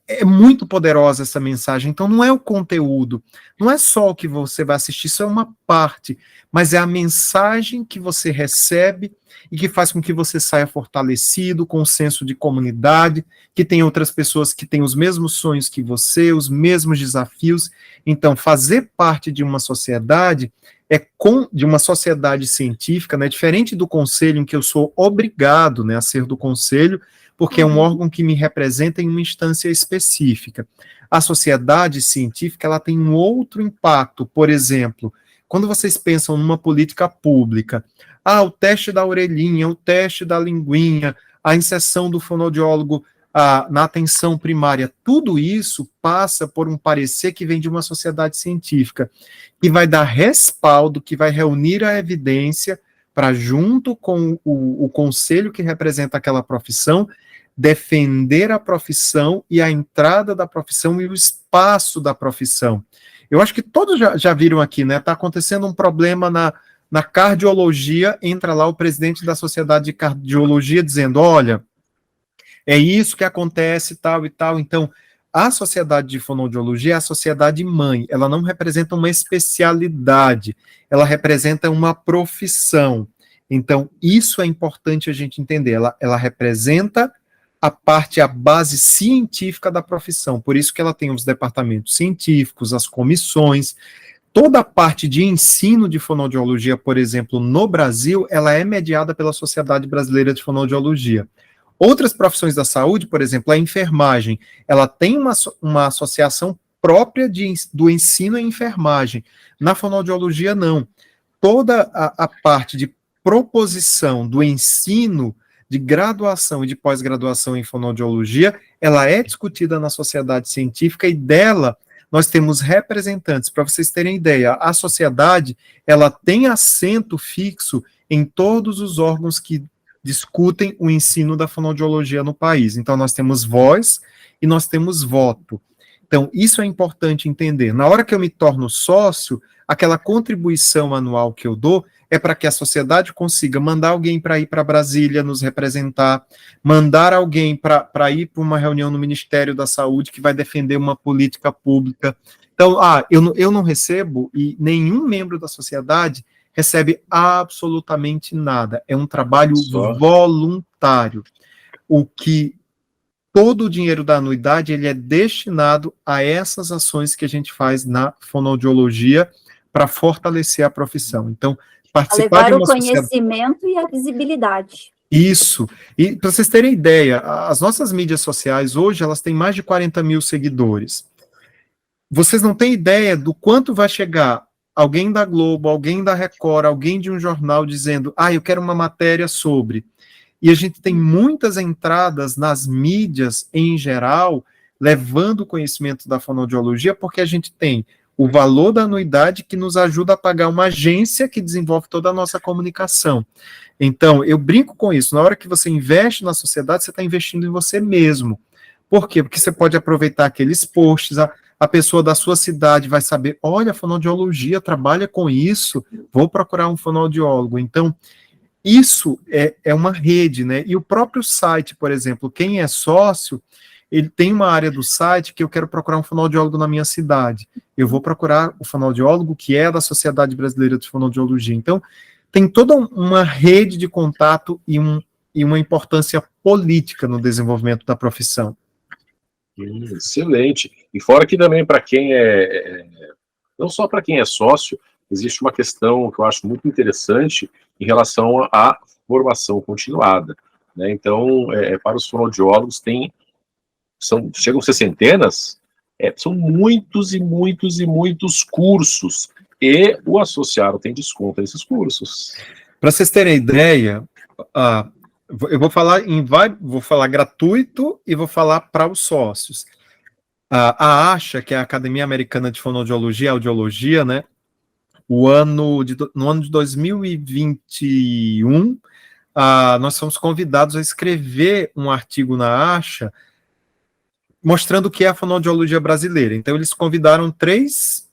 É muito poderosa essa mensagem. Então, não é o conteúdo, não é só o que você vai assistir, isso é uma parte, mas é a mensagem que você recebe e que faz com que você saia fortalecido, com um senso de comunidade, que tem outras pessoas que têm os mesmos sonhos que você, os mesmos desafios. Então, fazer parte de uma sociedade, de uma sociedade científica, né, diferente do conselho, em que eu sou obrigado, né, a ser do conselho, porque é um órgão que me representa em uma instância específica. A sociedade científica, ela tem um outro impacto. Por exemplo, quando vocês pensam numa política pública, o teste da orelhinha, o teste da linguinha, a inserção do fonoaudiólogo na atenção primária, tudo isso passa por um parecer que vem de uma sociedade científica, que vai dar respaldo, que vai reunir a evidência para, junto com o conselho que representa aquela profissão, defender a profissão e a entrada da profissão e o espaço da profissão. Eu acho que todos já viram aqui, né? Está acontecendo um problema na cardiologia, entra lá o presidente da Sociedade de Cardiologia dizendo, olha, é isso que acontece, tal e tal. Então, a Sociedade de Fonoaudiologia é a sociedade mãe, ela não representa uma especialidade, ela representa uma profissão. Então, isso é importante a gente entender, ela representa a base científica da profissão, por isso que ela tem os departamentos científicos, as comissões, toda a parte de ensino de fonoaudiologia, por exemplo, no Brasil, ela é mediada pela Sociedade Brasileira de Fonoaudiologia. Outras profissões da saúde, por exemplo, a enfermagem, ela tem uma associação própria do ensino em enfermagem. Na fonoaudiologia, não. Toda a parte de proposição do ensino de graduação e de pós-graduação em fonoaudiologia, ela é discutida na sociedade científica e dela nós temos representantes. Para vocês terem ideia, a sociedade, ela tem assento fixo em todos os órgãos que discutem o ensino da fonoaudiologia no país. Então, nós temos voz e nós temos voto. Então, isso é importante entender. Na hora que eu me torno sócio, aquela contribuição anual que eu dou é para que a sociedade consiga mandar alguém para ir para Brasília nos representar, mandar alguém para ir para uma reunião no Ministério da Saúde que vai defender uma política pública. Então, eu não recebo, e nenhum membro da sociedade recebe absolutamente nada. É um trabalho Só. voluntário. O que todo o dinheiro da anuidade ele é destinado a essas ações que a gente faz na fonoaudiologia para fortalecer a profissão. Então, A participar levar de o uma sociedade... conhecimento e a visibilidade. Isso. E para vocês terem ideia, as nossas mídias sociais hoje, elas têm mais de 40 mil seguidores. Vocês não têm ideia do quanto vai chegar alguém da Globo, alguém da Record, alguém de um jornal dizendo, eu quero uma matéria sobre. E a gente tem muitas entradas nas mídias em geral, levando o conhecimento da fonoaudiologia, porque a gente tem o valor da anuidade que nos ajuda a pagar uma agência que desenvolve toda a nossa comunicação. Então, eu brinco com isso. Na hora que você investe na sociedade, você está investindo em você mesmo. Por quê? Porque você pode aproveitar aqueles posts, a pessoa da sua cidade vai saber, olha, a fonoaudiologia trabalha com isso, vou procurar um fonoaudiólogo. Então, isso é uma rede, né? E o próprio site, por exemplo, quem é sócio, ele tem uma área do site que eu quero procurar um fonoaudiólogo na minha cidade. Eu vou procurar o fonoaudiólogo que é da Sociedade Brasileira de Fonoaudiologia. Então, tem toda uma rede de contato e uma importância política no desenvolvimento da profissão. Excelente. E fora que também para quem não só para quem é sócio, existe uma questão que eu acho muito interessante em relação à formação continuada, né? Então, para os fonoaudiólogos chegam a ser centenas, são muitos e muitos e muitos cursos, e o associado tem desconto nesses cursos. Para vocês terem ideia, eu vou falar gratuito e vou falar para os sócios. A ASHA, que é a Academia Americana de Fonoaudiologia e Audiologia, né? No ano de 2021, nós fomos convidados a escrever um artigo na ASHA mostrando o que é a fonoaudiologia brasileira. Então, eles convidaram 3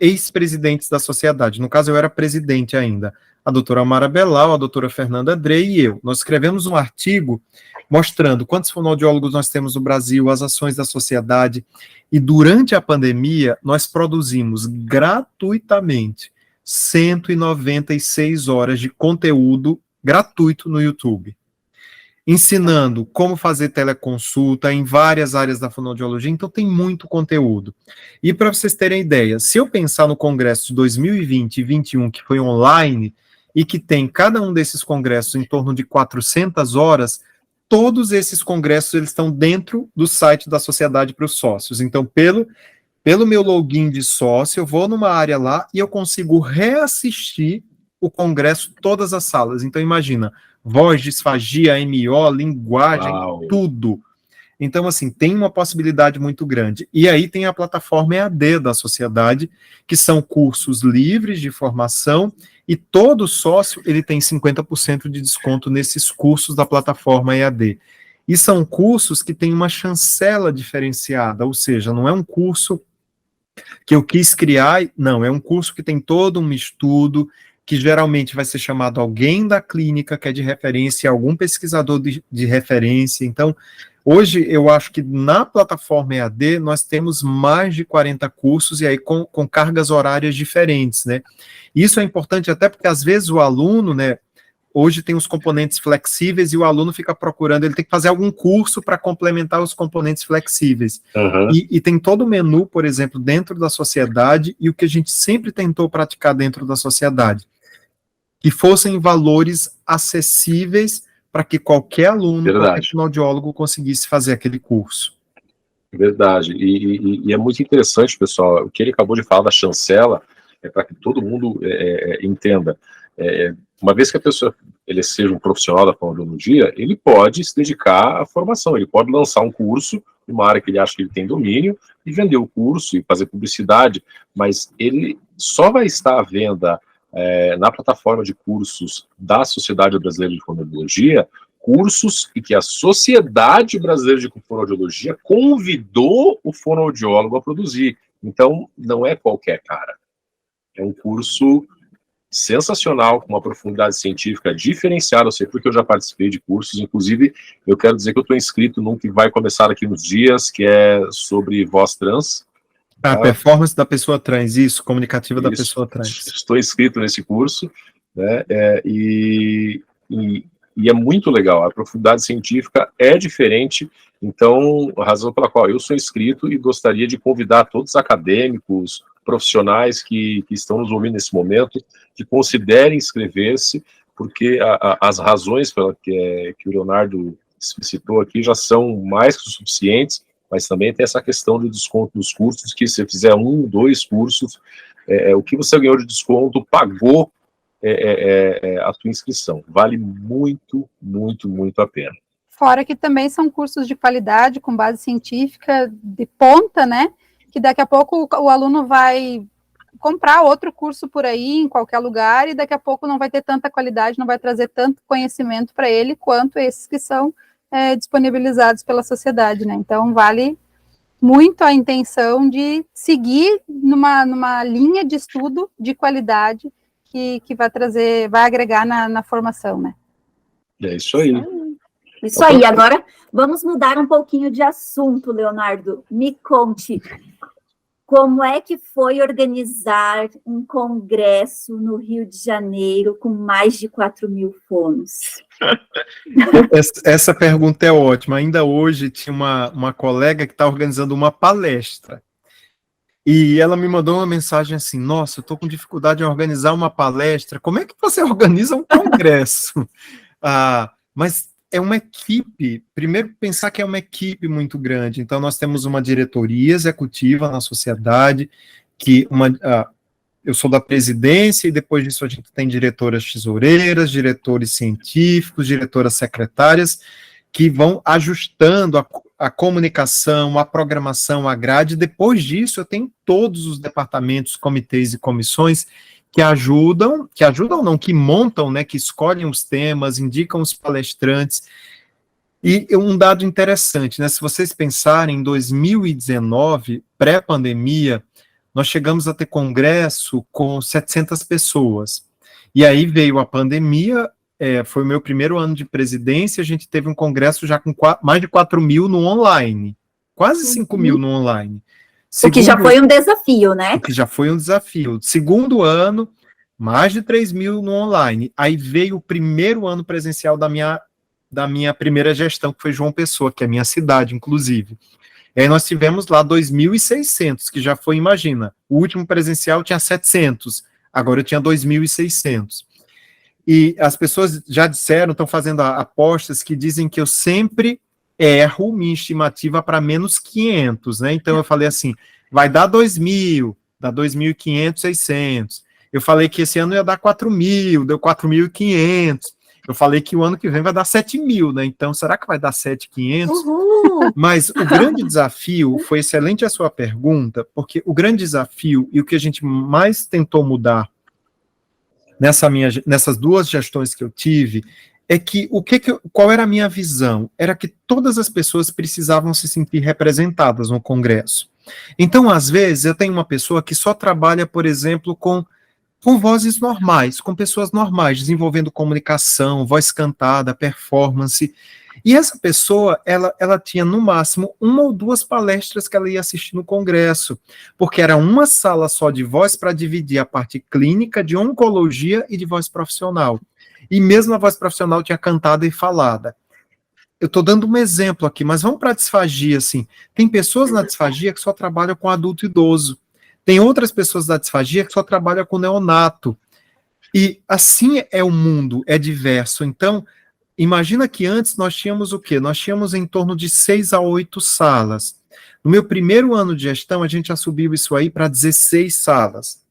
ex-presidentes da sociedade. No caso, eu era presidente ainda. A doutora Amara Belal, a doutora Fernanda Drey e eu. Nós escrevemos um artigo mostrando quantos fonoaudiólogos nós temos no Brasil, as ações da sociedade, e durante a pandemia nós produzimos gratuitamente 196 horas de conteúdo gratuito no YouTube, ensinando como fazer teleconsulta em várias áreas da fonoaudiologia. Então tem muito conteúdo. E para vocês terem ideia, se eu pensar no congresso de 2020 e 2021, que foi online, e que tem cada um desses congressos em torno de 400 horas, todos esses congressos eles estão dentro do site da sociedade para os sócios. Então, pelo meu login de sócio, eu vou numa área lá e eu consigo reassistir o congresso, todas as salas. Então, imagina, voz, disfagia, MO, linguagem, tudo. Então, assim, tem uma possibilidade muito grande. E aí tem a plataforma EAD da sociedade, que são cursos livres de formação, e todo sócio ele tem 50% de desconto nesses cursos da plataforma EAD. E são cursos que têm uma chancela diferenciada, ou seja, não é um curso que eu quis criar, não, é um curso que tem todo um estudo, que geralmente vai ser chamado alguém da clínica, que é de referência, algum pesquisador de referência. Então, hoje, eu acho que na plataforma EAD, nós temos mais de 40 cursos, e aí com cargas horárias diferentes, né? Isso é importante até porque, às vezes, o aluno, né, hoje tem os componentes flexíveis e o aluno fica procurando, ele tem que fazer algum curso para complementar os componentes flexíveis. Uhum. E tem todo o menu, por exemplo, dentro da sociedade, e o que a gente sempre tentou praticar dentro da sociedade, que fossem valores acessíveis para que qualquer aluno, qualquer fonoaudiólogo conseguisse fazer aquele curso. Verdade. E é muito interessante, pessoal, o que ele acabou de falar da chancela, para que todo mundo entenda. Uma vez que a pessoa ele seja um profissional da fonoaudiologia, ele pode se dedicar à formação, ele pode lançar um curso, uma área que ele acha que ele tem domínio, e vender o curso e fazer publicidade, mas ele só vai estar à venda na plataforma de cursos da Sociedade Brasileira de Fonoaudiologia, cursos e que a Sociedade Brasileira de Fonoaudiologia convidou o fonoaudiólogo a produzir. Então, não é qualquer cara. É um curso sensacional, com uma profundidade científica diferenciada. Eu sei porque eu já participei de cursos, inclusive eu quero dizer que eu estou inscrito num que vai começar aqui nos dias, que é sobre voz trans. A performance da pessoa trans, isso, comunicativa da Isso. pessoa trans. Estou inscrito nesse curso, né, e é muito legal, a profundidade científica é diferente, então, a razão pela qual eu sou inscrito e gostaria de convidar todos os acadêmicos, profissionais que estão nos ouvindo nesse momento, que considerem inscrever-se, porque as razões que o Leonardo citou aqui já são mais que suficientes, mas também tem essa questão do desconto dos cursos, que se você fizer 1, 2 cursos, o que você ganhou de desconto pagou a tua inscrição. Vale muito, muito, muito a pena. Fora que também são cursos de qualidade, com base científica, de ponta, né? Que daqui a pouco o aluno vai comprar outro curso por aí, em qualquer lugar, e daqui a pouco não vai ter tanta qualidade, não vai trazer tanto conhecimento para ele, quanto esses que são disponibilizados pela sociedade, né? Então, vale muito a intenção de seguir numa linha de estudo de qualidade que vai agregar na formação, né? É isso aí. Isso aí, agora vamos mudar um pouquinho de assunto, Leonardo. Me conte, como é que foi organizar um congresso no Rio de Janeiro com mais de 4.000 fonos? Essa pergunta é ótima. Ainda hoje tinha uma colega que está organizando uma palestra. E ela me mandou uma mensagem assim: nossa, eu estou com dificuldade em organizar uma palestra. Como é que você organiza um congresso? Mas é uma equipe. Primeiro, pensar que é uma equipe muito grande. Então, nós temos uma diretoria executiva na sociedade, eu sou da presidência, e depois disso a gente tem diretoras tesoureiras, diretores científicos, diretoras secretárias, que vão ajustando a comunicação, a programação, a grade. Depois disso, eu tenho todos os departamentos, comitês e comissões que montam, né, que escolhem os temas, indicam os palestrantes. E um dado interessante, né, se vocês pensarem, em 2019, pré-pandemia, nós chegamos a ter congresso com 700 pessoas. E aí veio a pandemia, foi o meu primeiro ano de presidência, a gente teve um congresso já com mais de 4.000 no online, quase 5.000 no online. O que já foi um desafio, né? O que já foi um desafio. Segundo ano, mais de 3.000 no online. Aí veio o primeiro ano presencial da minha primeira gestão, que foi João Pessoa, que é a minha cidade, inclusive. E aí nós tivemos lá 2.600, que já foi, imagina, o último presencial tinha 700, agora eu tinha 2.600. E as pessoas já disseram, estão fazendo apostas que dizem que eu sempre erro minha estimativa para menos 500, né? Então eu falei assim, vai dar 2.000, dá 2.500, 600. Eu falei que esse ano ia dar 4.000, deu 4.500. Eu falei que o ano que vem vai dar 7.000, né? Então, será que vai dar 7.500? Mas o grande desafio, foi excelente a sua pergunta, porque o grande desafio e o que a gente mais tentou mudar nessas duas gestões que eu tive, é que qual era a minha visão? Era que todas as pessoas precisavam se sentir representadas no Congresso. Então, às vezes, eu tenho uma pessoa que só trabalha, por exemplo, com vozes normais, com pessoas normais, desenvolvendo comunicação, voz cantada, performance. E essa pessoa, ela tinha, no máximo, 1 ou 2 palestras que ela ia assistir no Congresso, porque era uma sala só de voz para dividir a parte clínica, de oncologia e de voz profissional. E mesmo a voz profissional tinha cantada e falada. Eu estou dando um exemplo aqui, mas vamos para a disfagia, assim. Tem pessoas na disfagia que só trabalham com adulto e idoso. Tem outras pessoas da disfagia que só trabalham com neonato. E assim é o mundo, é diverso. Então, imagina que antes nós tínhamos o quê? Nós tínhamos em torno de 6 a 8 salas. No meu primeiro ano de gestão, a gente já subiu isso aí para 16 salas.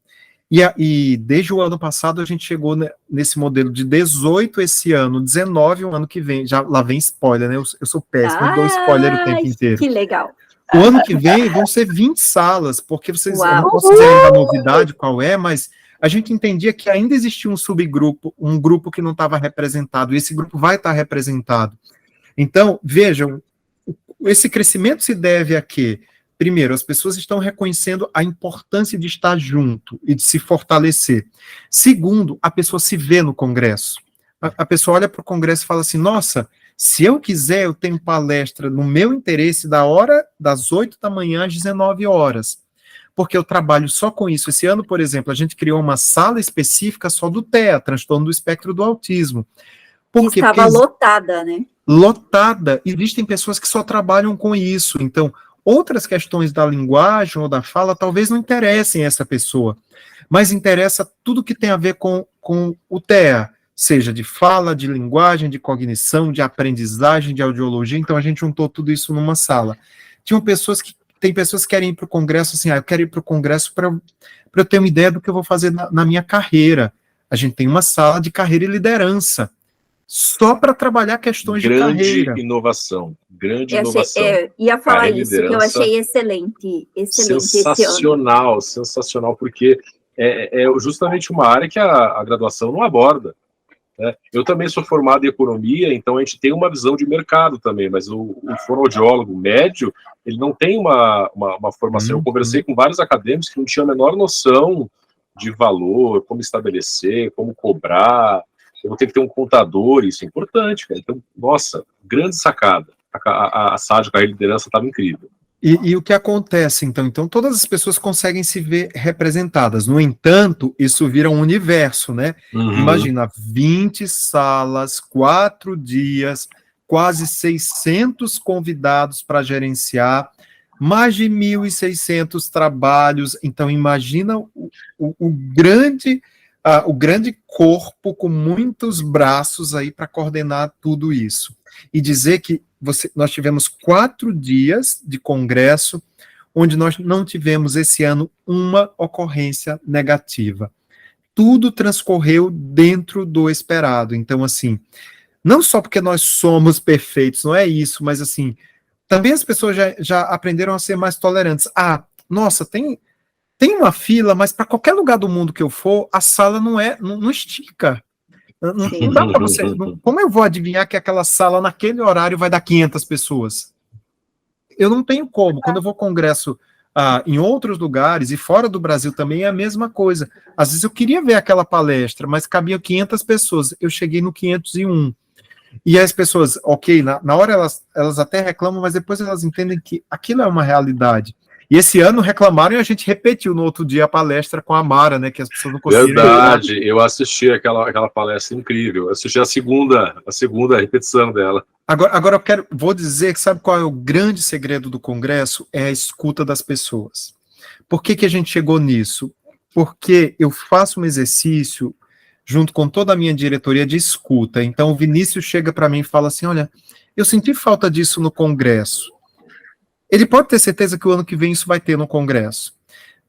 E desde o ano passado a gente chegou nesse modelo de 18 esse ano, 19 o ano que vem. Já lá vem spoiler, né? Eu sou péssimo, eu dou spoiler o tempo inteiro. Que legal. O ano que vem vão ser 20 salas, porque vocês, eu não posso dizer ainda a novidade qual é, mas a gente entendia que ainda existia um subgrupo, um grupo que não estava representado, e esse grupo vai estar representado. Então, vejam, esse crescimento se deve a quê? Primeiro, as pessoas estão reconhecendo a importância de estar junto e de se fortalecer. Segundo, a pessoa se vê no Congresso. A pessoa olha para o Congresso e fala assim, nossa, se eu quiser, eu tenho palestra no meu interesse das 8 da manhã às 19 horas. porque eu trabalho só com isso. Esse ano, por exemplo, a gente criou uma sala específica só do TEA, transtorno do espectro do autismo. Por quê? Estava lotada, né? Lotada. Existem pessoas que só trabalham com isso. Então, outras questões da linguagem ou da fala talvez não interessem essa pessoa, mas interessa tudo que tem a ver com o TEA, seja de fala, de linguagem, de cognição, de aprendizagem, de audiologia. Então, a gente juntou tudo isso numa sala. Tem pessoas que querem ir para o congresso assim, eu quero ir para o congresso para eu ter uma ideia do que eu vou fazer na minha carreira. A gente tem uma sala de carreira e liderança, só para trabalhar questões de carreira. Grande inovação. Ia falar Carreira isso, que eu achei excelente sensacional, sensacional, porque é justamente uma área que a graduação não aborda. Né? Eu também sou formado em economia, então a gente tem uma visão de mercado também, mas o fonoaudiólogo médio, ele não tem uma formação. Eu conversei com vários acadêmicos que não tinham a menor noção de valor, como estabelecer, como cobrar. Eu vou ter que ter um contador, isso é importante, cara. Então, nossa, grande sacada. A sala de carreira e liderança estava incrível. E o que acontece, então? Então, todas as pessoas conseguem se ver representadas. No entanto, isso vira um universo, né? Imagina, 20 salas, 4 dias, quase 600 convidados para gerenciar, mais de 1.600 trabalhos. Então, imagina o grande corpo com muitos braços aí para coordenar tudo isso. E dizer que nós tivemos 4 dias de congresso, onde nós não tivemos esse ano uma ocorrência negativa. Tudo transcorreu dentro do esperado. Então, assim, não só porque nós somos perfeitos, não é isso, mas, assim, também as pessoas já aprenderam a ser mais tolerantes. Nossa, tem uma fila, mas para qualquer lugar do mundo que eu for, a sala não estica. Não dá para você. Como eu vou adivinhar que aquela sala, naquele horário, vai dar 500 pessoas? Eu não tenho como. Quando eu vou congresso em outros lugares, e fora do Brasil também é a mesma coisa. Às vezes eu queria ver aquela palestra, mas cabiam 500 pessoas. Eu cheguei no 501. E as pessoas, ok, na hora elas até reclamam, mas depois elas entendem que aquilo é uma realidade. E esse ano reclamaram e a gente repetiu no outro dia a palestra com a Mara, né, que as pessoas não conseguiram. Verdade, eu assisti aquela palestra incrível, eu assisti a segunda repetição dela. Agora vou dizer que sabe qual é o grande segredo do congresso? É a escuta das pessoas. Por que a gente chegou nisso? Porque eu faço um exercício junto com toda a minha diretoria de escuta. Então o Vinícius chega para mim e fala assim, olha, eu senti falta disso no congresso. Ele pode ter certeza que o ano que vem isso vai ter no congresso.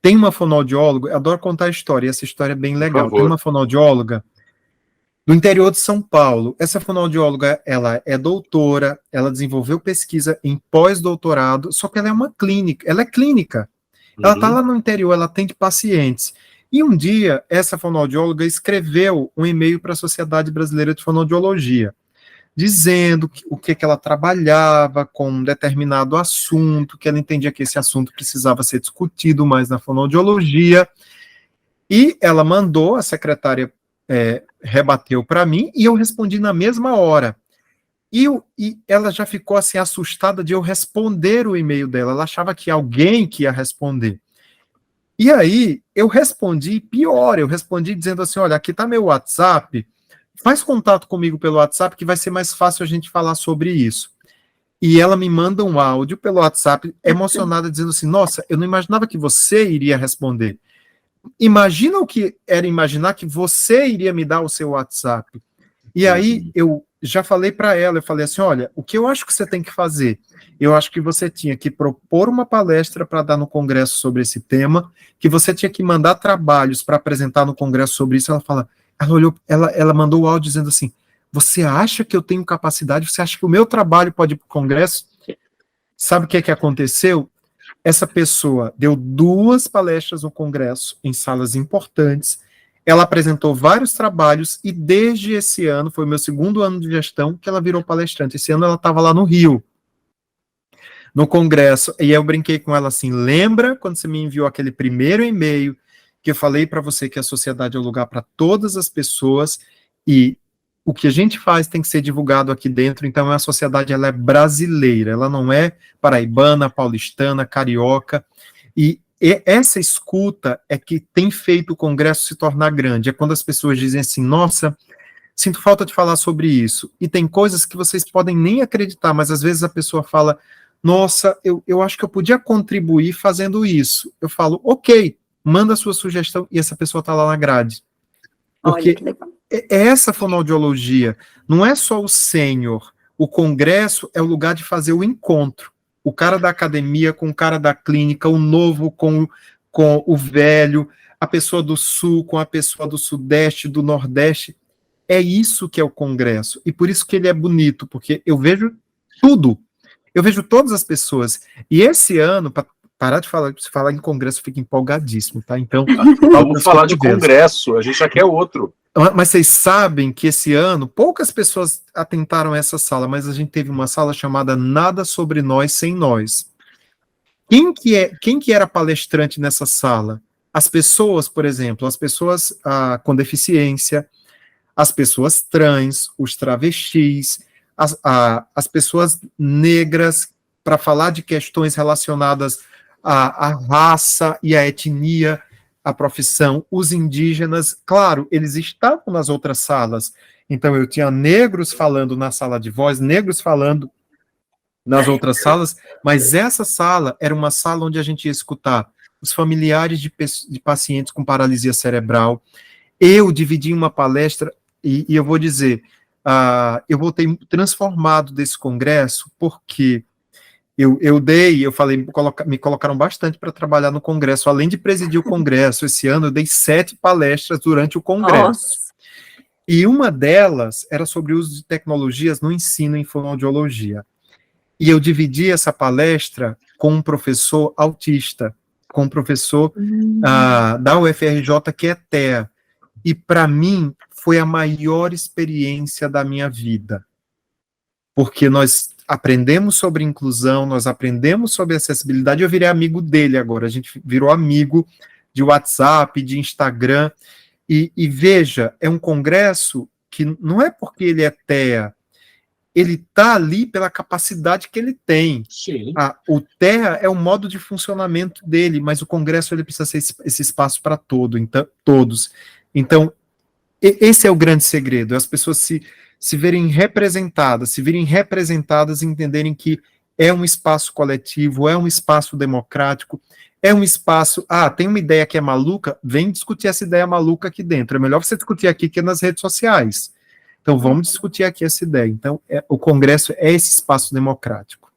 Tem uma fonoaudióloga, eu adoro contar a história, e essa história é bem legal. Tem uma fonoaudióloga do interior de São Paulo. Essa fonoaudióloga, ela é doutora, ela desenvolveu pesquisa em pós-doutorado, só que ela é uma clínica, ela é clínica. Ela está lá no interior, ela atende pacientes. E um dia, essa fonoaudióloga escreveu um e-mail para a Sociedade Brasileira de Fonoaudiologia, dizendo o que ela trabalhava com um determinado assunto, que ela entendia que esse assunto precisava ser discutido mais na fonoaudiologia, e ela mandou, a secretária rebateu para mim, e eu respondi na mesma hora. E ela já ficou assim assustada de eu responder o e-mail dela, ela achava que alguém que ia responder. E aí, eu respondi pior, eu respondi dizendo assim, olha, aqui está meu WhatsApp, faz contato comigo pelo WhatsApp que vai ser mais fácil a gente falar sobre isso. E ela me manda um áudio pelo WhatsApp, emocionada, dizendo assim, nossa, eu não imaginava que você iria responder. Imagina o que era imaginar que você iria me dar o seu WhatsApp. E aí, eu já falei para ela, eu falei assim, olha, o que eu acho que você tem que fazer? Eu acho que você tinha que propor uma palestra para dar no congresso sobre esse tema, que você tinha que mandar trabalhos para apresentar no congresso sobre isso. Ela mandou o áudio dizendo assim, você acha que eu tenho capacidade? Você acha que o meu trabalho pode ir para o congresso? Sabe o que aconteceu? Essa pessoa deu 2 palestras no congresso, em salas importantes, ela apresentou vários trabalhos, e desde esse ano, foi o meu 2º ano de gestão, que ela virou palestrante. Esse ano ela estava lá no Rio, no congresso, e eu brinquei com ela assim, lembra quando você me enviou aquele primeiro e-mail, que eu falei para você que a sociedade é um lugar para todas as pessoas, e o que a gente faz tem que ser divulgado aqui dentro. Então a sociedade, ela é brasileira, ela não é paraibana, paulistana, carioca, e essa escuta é que tem feito o Congresso se tornar grande. É quando as pessoas dizem assim, nossa, sinto falta de falar sobre isso. E tem coisas que vocês podem nem acreditar, mas às vezes a pessoa fala, nossa, eu acho que eu podia contribuir fazendo isso. Eu falo, ok, manda a sua sugestão, e essa pessoa está lá na grade. Porque Olha que legal. essa fonoaudiologia não é só o sênior. O Congresso é o lugar de fazer o encontro. O cara da academia com o cara da clínica, o novo com o velho, a pessoa do sul com a pessoa do sudeste, do nordeste. É isso que é o Congresso. E por isso que ele é bonito, porque eu vejo tudo. Eu vejo todas as pessoas. E esse ano, para parar de falar, se falar em Congresso, eu fico empolgadíssimo, tá? Então, vamos falar de Congresso, a gente já quer outro. Mas vocês sabem que esse ano, poucas pessoas atentaram a essa sala, mas a gente teve uma sala chamada Nada Sobre Nós Sem Nós. Quem que era palestrante nessa sala? As pessoas, por exemplo, as pessoas com deficiência, as pessoas trans, os travestis, as pessoas negras, para falar de questões relacionadas à raça e à etnia, a profissão, os indígenas, claro, eles estavam nas outras salas, então eu tinha negros falando na sala de voz, negros falando nas outras salas, mas essa sala era uma sala onde a gente ia escutar os familiares de pacientes com paralisia cerebral. Eu dividi uma palestra, e eu vou dizer, eu voltei transformado desse congresso, porque eu falei, me colocaram bastante para trabalhar no Congresso, além de presidir o Congresso. Esse ano eu dei 7 palestras durante o Congresso. Nossa. E uma delas era sobre o uso de tecnologias no ensino em fonoaudiologia. E eu dividi essa palestra com um professor autista, com um professor da UFRJ, que é TEA. E para mim foi a maior experiência da minha vida. Porque nós aprendemos sobre inclusão, nós aprendemos sobre acessibilidade, eu virei amigo dele agora, a gente virou amigo de WhatsApp, de Instagram, e veja, é um congresso que não é porque ele é TEA, ele está ali pela capacidade que ele tem. Sim. O TEA é o modo de funcionamento dele, mas o congresso ele precisa ser esse espaço para todos. Então, esse é o grande segredo, as pessoas se virem representadas e entenderem que é um espaço coletivo, é um espaço democrático, é um espaço, tem uma ideia que é maluca, vem discutir essa ideia maluca aqui dentro, é melhor você discutir aqui que nas redes sociais. Então vamos discutir aqui essa ideia. Então o Congresso é esse espaço democrático.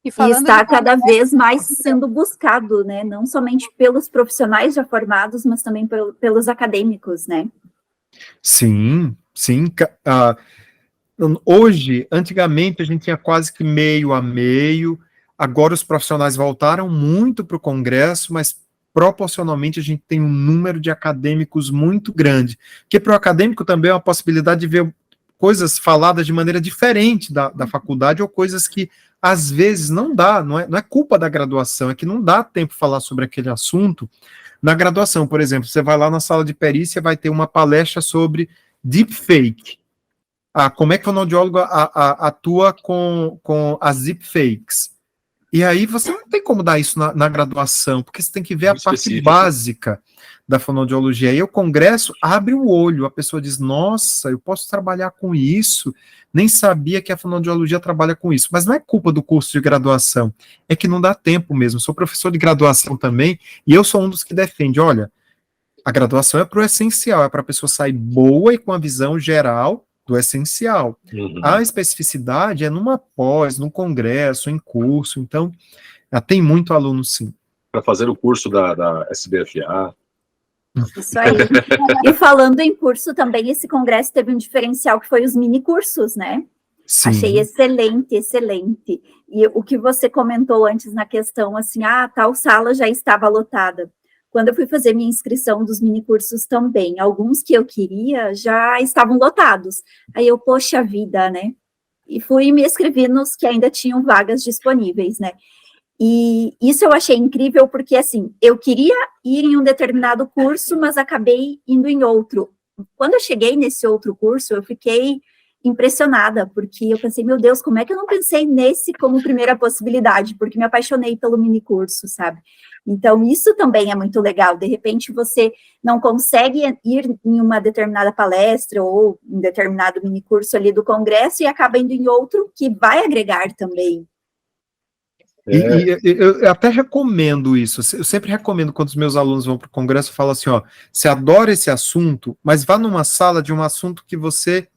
E está cada vez mais sendo buscado, né? Não somente pelos profissionais já formados, mas também pelos acadêmicos, né? Sim. Hoje, antigamente, a gente tinha quase que meio a meio, agora os profissionais voltaram muito para o Congresso, mas proporcionalmente a gente tem um número de acadêmicos muito grande, que para o acadêmico também é uma possibilidade de ver coisas faladas de maneira diferente da faculdade, ou coisas que às vezes não dá, não é culpa da graduação, é que não dá tempo de falar sobre aquele assunto. Na graduação, por exemplo, você vai lá na sala de perícia, vai ter uma palestra sobre deepfake. Como é que o fonoaudiólogo atua com as deepfakes. E aí você não tem como dar isso na graduação, porque você tem que ver a parte básica da fonoaudiologia. Aí o Congresso abre o olho, a pessoa diz, nossa, eu posso trabalhar com isso, nem sabia que a fonoaudiologia trabalha com isso. Mas não é culpa do curso de graduação, é que não dá tempo mesmo. Sou professor de graduação também, e eu sou um dos que defende, olha, a graduação é para o essencial, é para a pessoa sair boa e com a visão geral do essencial. Uhum. A especificidade é numa pós, num congresso, em curso, então tem muito aluno, sim. Para fazer o curso da SBFA. Isso aí. E falando em curso também, esse congresso teve um diferencial que foi os mini cursos, né? Sim. Achei excelente, excelente. E o que você comentou antes na questão, assim, tal sala já estava lotada. Quando eu fui fazer minha inscrição dos minicursos também, alguns que eu queria já estavam lotados. Aí eu, poxa vida, né? E fui me inscrever nos que ainda tinham vagas disponíveis, né? E isso eu achei incrível porque, assim, eu queria ir em um determinado curso, mas acabei indo em outro. Quando eu cheguei nesse outro curso, eu fiquei impressionada, porque eu pensei, meu Deus, como é que eu não pensei nesse como primeira possibilidade? Porque me apaixonei pelo minicurso, sabe? Então, isso também é muito legal. De repente, você não consegue ir em uma determinada palestra ou em determinado minicurso ali do congresso e acaba indo em outro que vai agregar também. Eu até recomendo isso, eu sempre recomendo quando os meus alunos vão para o congresso, eu falo assim, ó, você adora esse assunto, mas vá numa sala de um assunto que você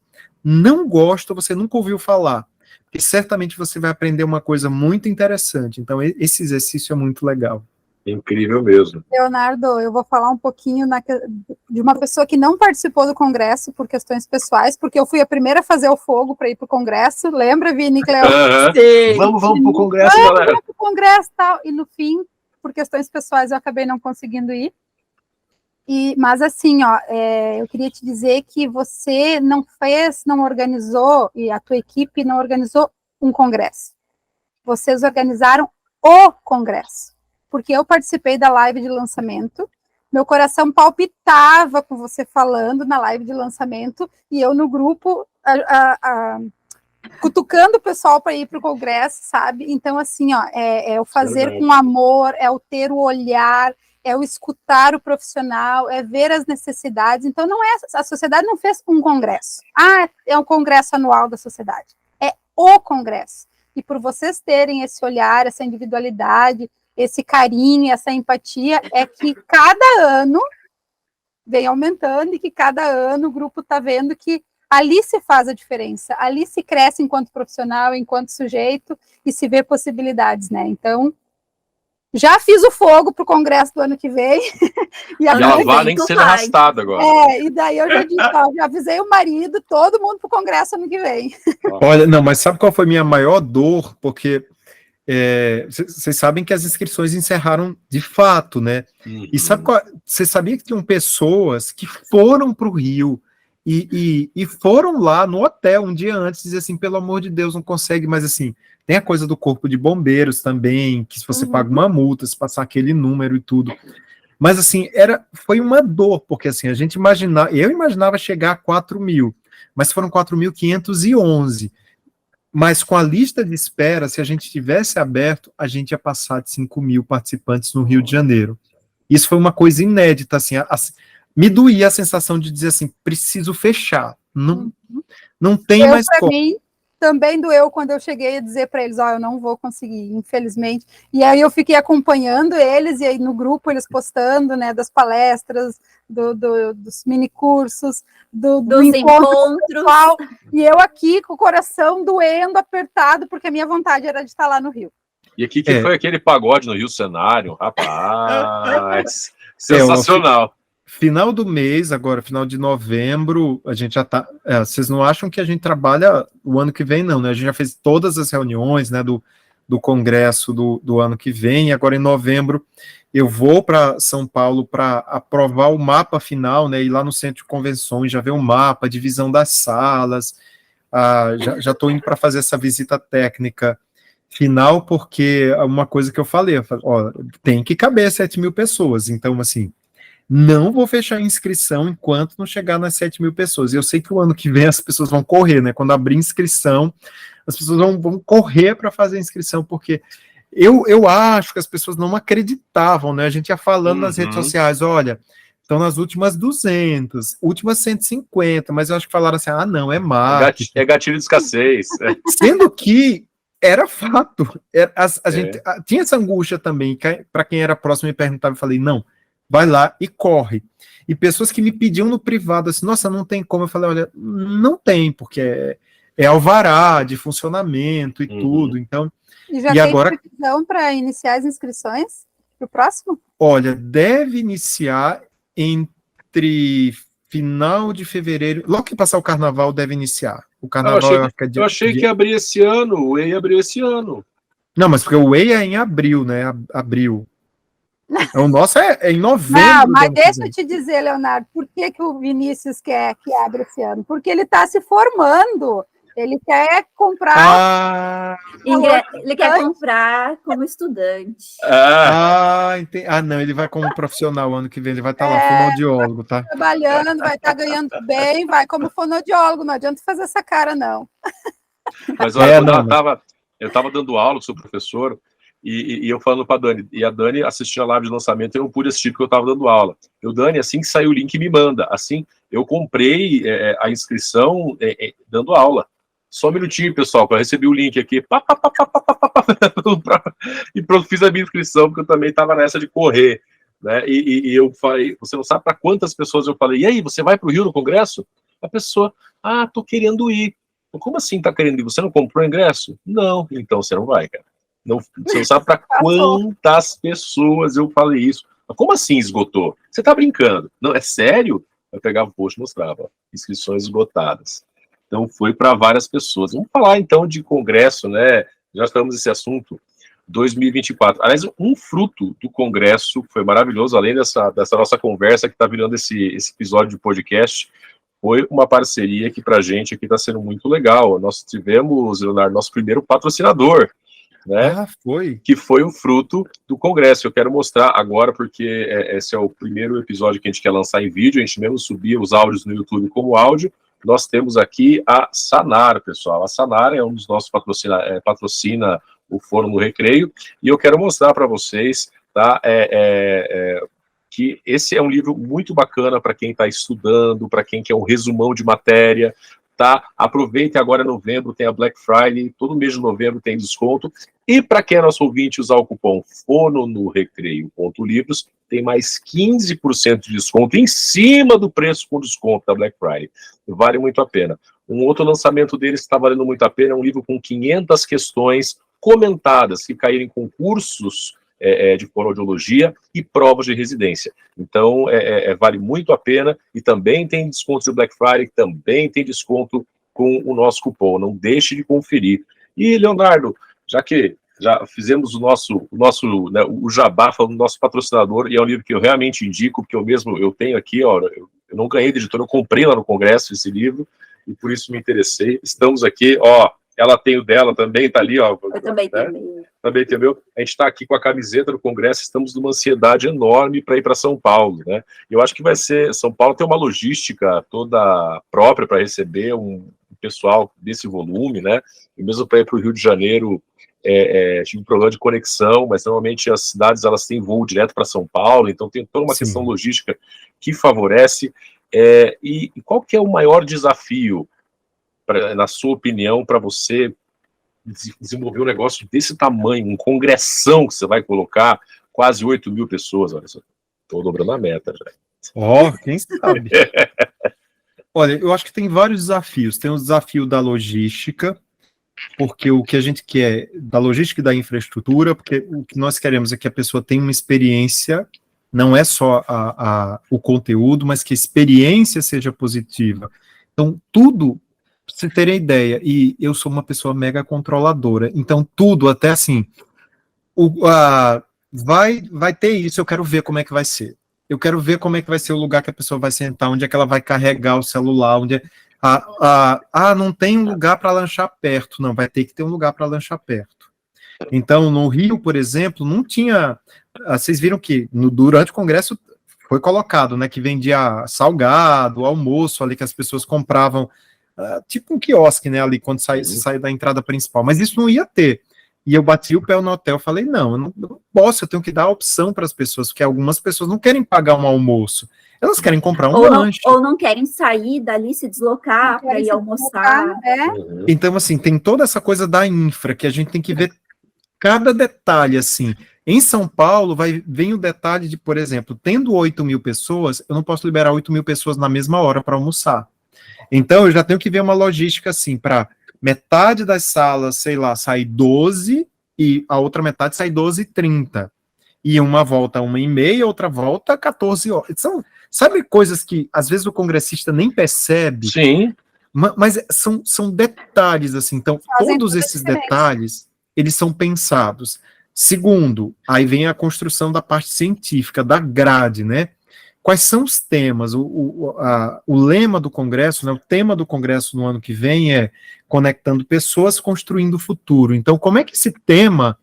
não gosta, você nunca ouviu falar, porque certamente você vai aprender uma coisa muito interessante, então esse exercício é muito legal. Incrível mesmo. Leonardo, eu vou falar um pouquinho de uma pessoa que não participou do congresso por questões pessoais, porque eu fui a primeira a fazer o fogo para ir para o congresso. Lembra, Vini, Cleo? Vamos para o congresso, galera. Vamos para o congresso e tal. E no fim, por questões pessoais, eu acabei não conseguindo ir. Mas assim, ó, eu queria te dizer que você não organizou, e a tua equipe não organizou um congresso. Vocês organizaram o congresso. Porque eu participei da live de lançamento, meu coração palpitava com você falando na live de lançamento, e eu no grupo cutucando o pessoal para ir para o congresso, sabe? Então, assim, ó, é o fazer com amor, é o ter o olhar, é o escutar o profissional, é ver as necessidades. Então, a sociedade não fez um congresso. É um congresso anual da sociedade. É o congresso. E por vocês terem esse olhar, essa individualidade, esse carinho, essa empatia, é que cada ano vem aumentando e que cada ano o grupo está vendo que ali se faz a diferença, ali se cresce enquanto profissional, enquanto sujeito e se vê possibilidades, né? Então, já fiz o fogo para o congresso do ano que vem. E ela vai nem ser arrastada agora. E daí eu já disse, já avisei o marido, todo mundo para o congresso ano que vem. Olha, não, mas sabe qual foi minha maior dor? Porque vocês sabem que as inscrições encerraram de fato, né? E sabe você sabia que tinham pessoas que foram para o Rio e foram lá no hotel um dia antes, dizer assim, pelo amor de Deus, não consegue, mas assim, tem a coisa do corpo de bombeiros também, que se você paga uma multa, se passar aquele número e tudo. Mas assim, foi uma dor, porque assim, eu imaginava chegar a 4.000, mas foram 4.511. Mas com a lista de espera, se a gente tivesse aberto, a gente ia passar de 5.000 participantes no Rio de Janeiro. Isso foi uma coisa inédita, assim, me doía a sensação de dizer assim, preciso fechar, não tem mais como. Mim, também doeu quando eu cheguei a dizer para eles, eu não vou conseguir, infelizmente. E aí eu fiquei acompanhando eles, e aí no grupo eles postando, né, das palestras, dos minicursos, dos encontros. Pessoal, e eu aqui com o coração doendo, apertado, porque a minha vontade era de estar lá no Rio. E aqui que foi aquele pagode no Rio Cenário, rapaz, sensacional. Final do mês, agora, final de novembro, a gente já tá. Vocês não acham que a gente trabalha o ano que vem, não, né? A gente já fez todas as reuniões, né, do congresso do ano que vem, e agora em novembro eu vou para São Paulo para aprovar o mapa final, né? Ir lá no centro de convenções, já ver o mapa, a divisão das salas. Já estou indo para fazer essa visita técnica final, porque uma coisa que eu falei, tem que caber 7.000 pessoas, então, assim, não vou fechar a inscrição enquanto não chegar nas 7.000 pessoas. Eu sei que o ano que vem as pessoas vão correr, né? Quando abrir inscrição, as pessoas vão correr para fazer a inscrição, porque eu acho que as pessoas não acreditavam, né? A gente ia falando nas redes sociais, olha, estão nas últimas 200, últimas 150, mas eu acho que falaram assim, não, é marketing. É gatilho de escassez. Sendo que era fato. A gente tinha essa angústia também, para quem era próximo me perguntava, eu falei, não, vai lá e corre. E pessoas que me pediam no privado, assim, nossa, não tem como. Eu falei, olha, não tem, porque é alvará de funcionamento e tudo, então... E já tem agora previsão para iniciar as inscrições para o próximo? Olha, deve iniciar entre final de fevereiro, logo que passar o carnaval deve iniciar. O carnaval eu achei que abria esse ano, o EI abriu esse ano. Não, mas porque o EI é em abril, né? Abril. O nosso é em novembro. Não, mas deixa eu te dizer, Leonardo, por que o Vinícius quer que abra esse ano? Porque ele está se formando. Ele quer comprar. Ah, Ele quer comprar como estudante. entendi. Não, ele vai como profissional ano que vem, ele vai estar lá, fonoaudiólogo, tá? Trabalhando, vai estar ganhando bem, vai como fonoaudiólogo, não adianta fazer essa cara, não. Mas olha, quando eu estava dando aula, sou professor, e eu falando para a Dani, e a Dani assistiu a live de lançamento, eu não pude assistir porque eu estava dando aula. Eu, Dani, assim que sair o link, me manda. Assim, eu comprei a inscrição dando aula. Só um minutinho, pessoal, que eu recebi o link aqui. E pronto, fiz a minha inscrição, porque eu também estava nessa de correr. Né? E eu falei, você não sabe para quantas pessoas eu falei, e aí, você vai para o Rio no Congresso? A pessoa, tô querendo ir. Como assim tá querendo ir? Você não comprou o ingresso? Não, então você não vai, cara. Não, você não sabe para quantas pessoas eu falei isso. Mas como assim esgotou? Você tá brincando? Não, é sério? Eu pegava o post e mostrava, inscrições esgotadas. Então foi para várias pessoas. Vamos falar então de congresso, né? Já estamos nesse assunto. 2024. Aliás, um fruto do congresso foi maravilhoso, além dessa nossa conversa que está virando esse episódio de podcast, foi uma parceria que para a gente aqui está sendo muito legal. Nós tivemos, Leonardo, nosso primeiro patrocinador, né? Foi. Que foi o fruto do congresso. Eu quero mostrar agora, porque esse é o primeiro episódio que a gente quer lançar em vídeo, a gente mesmo subia os áudios no YouTube como áudio. Nós temos aqui a Sanar, pessoal. A Sanar é um dos nossos patrocina o Fórum do Recreio, e eu quero mostrar para vocês, tá? Que esse é um livro muito bacana para quem está estudando, para quem quer um resumão de matéria, tá? Aproveite, agora em novembro tem a Black Friday, todo mês de novembro tem desconto, e para quem é nosso ouvinte usar o cupom FONO no Recreio.livros, tem mais 15% de desconto em cima do preço com desconto da Black Friday. Vale muito a pena. Um outro lançamento deles que está valendo muito a pena é um livro com 500 questões comentadas que caíram em concursos de fonoaudiologia e provas de residência. Então, vale muito a pena, e também tem desconto de Black Friday, também tem desconto com o nosso cupom. Não deixe de conferir. E, Leonardo, já que já fizemos o nosso né, o jabá falando do nosso patrocinador, e é um livro que eu realmente indico, porque eu tenho aqui, ó, eu não ganhei de editora, eu comprei lá no Congresso esse livro, e por isso me interessei. Estamos aqui, ó, ela tem o dela também, tá ali, ó. Eu também né? tenho. Também tem o meu. A gente está aqui com a camiseta do Congresso, estamos numa ansiedade enorme para ir para São Paulo, né? Eu acho que vai ser. São Paulo tem uma logística toda própria para receber um pessoal desse volume, né? E mesmo para ir para o Rio de Janeiro, tive um problema de conexão, mas normalmente as cidades elas têm voo direto para São Paulo, então tem toda uma questão logística que favorece. E qual que é o maior desafio, na sua opinião, para você desenvolver um negócio desse tamanho, um congressão que você vai colocar, quase 8 mil pessoas, olha só, estou dobrando a meta já. Quem sabe? Olha, eu acho que tem vários desafios. Tem o desafio da logística, porque o que a gente quer, da logística e da infraestrutura, porque o que nós queremos é que a pessoa tenha uma experiência, não é só o conteúdo, mas que a experiência seja positiva. Então, tudo, pra você terem ideia, e eu sou uma pessoa mega controladora, então tudo, até assim, vai ter isso, eu quero ver como é que vai ser. Eu quero ver como é que vai ser o lugar que a pessoa vai sentar, onde é que ela vai carregar o celular, não tem um lugar para lanchar perto. Não, vai ter que ter um lugar para lanchar perto. Então, no Rio, por exemplo, não tinha... Vocês viram que durante o congresso foi colocado, né, que vendia salgado, almoço ali, que as pessoas compravam, tipo um quiosque, né, ali, quando sai da entrada principal. Mas isso não ia ter. E eu bati o pé no hotel, falei, não, eu não posso, eu tenho que dar a opção para as pessoas, porque algumas pessoas não querem pagar um almoço, elas querem comprar um lanche. Ou não querem sair dali, se deslocar para ir almoçar. Então, assim, tem toda essa coisa da infra, que a gente tem que ver cada detalhe, assim. Em São Paulo, vem o detalhe de, por exemplo, tendo 8 mil pessoas, eu não posso liberar 8 mil pessoas na mesma hora para almoçar. Então, eu já tenho que ver uma logística, assim, para metade das salas, sei lá, sai 12 e a outra metade sai 12h30. E uma volta 1h30, outra volta 14 horas. Sabe coisas que às vezes o congressista nem percebe? Sim. Mas são detalhes, assim. Então, todos esses detalhes, eles são pensados. Segundo, aí vem a construção da parte científica, da grade, né? quais são os temas. O lema do Congresso, né, o tema do Congresso no ano que vem é Conectando Pessoas, Construindo o Futuro. Então, como é que esse tema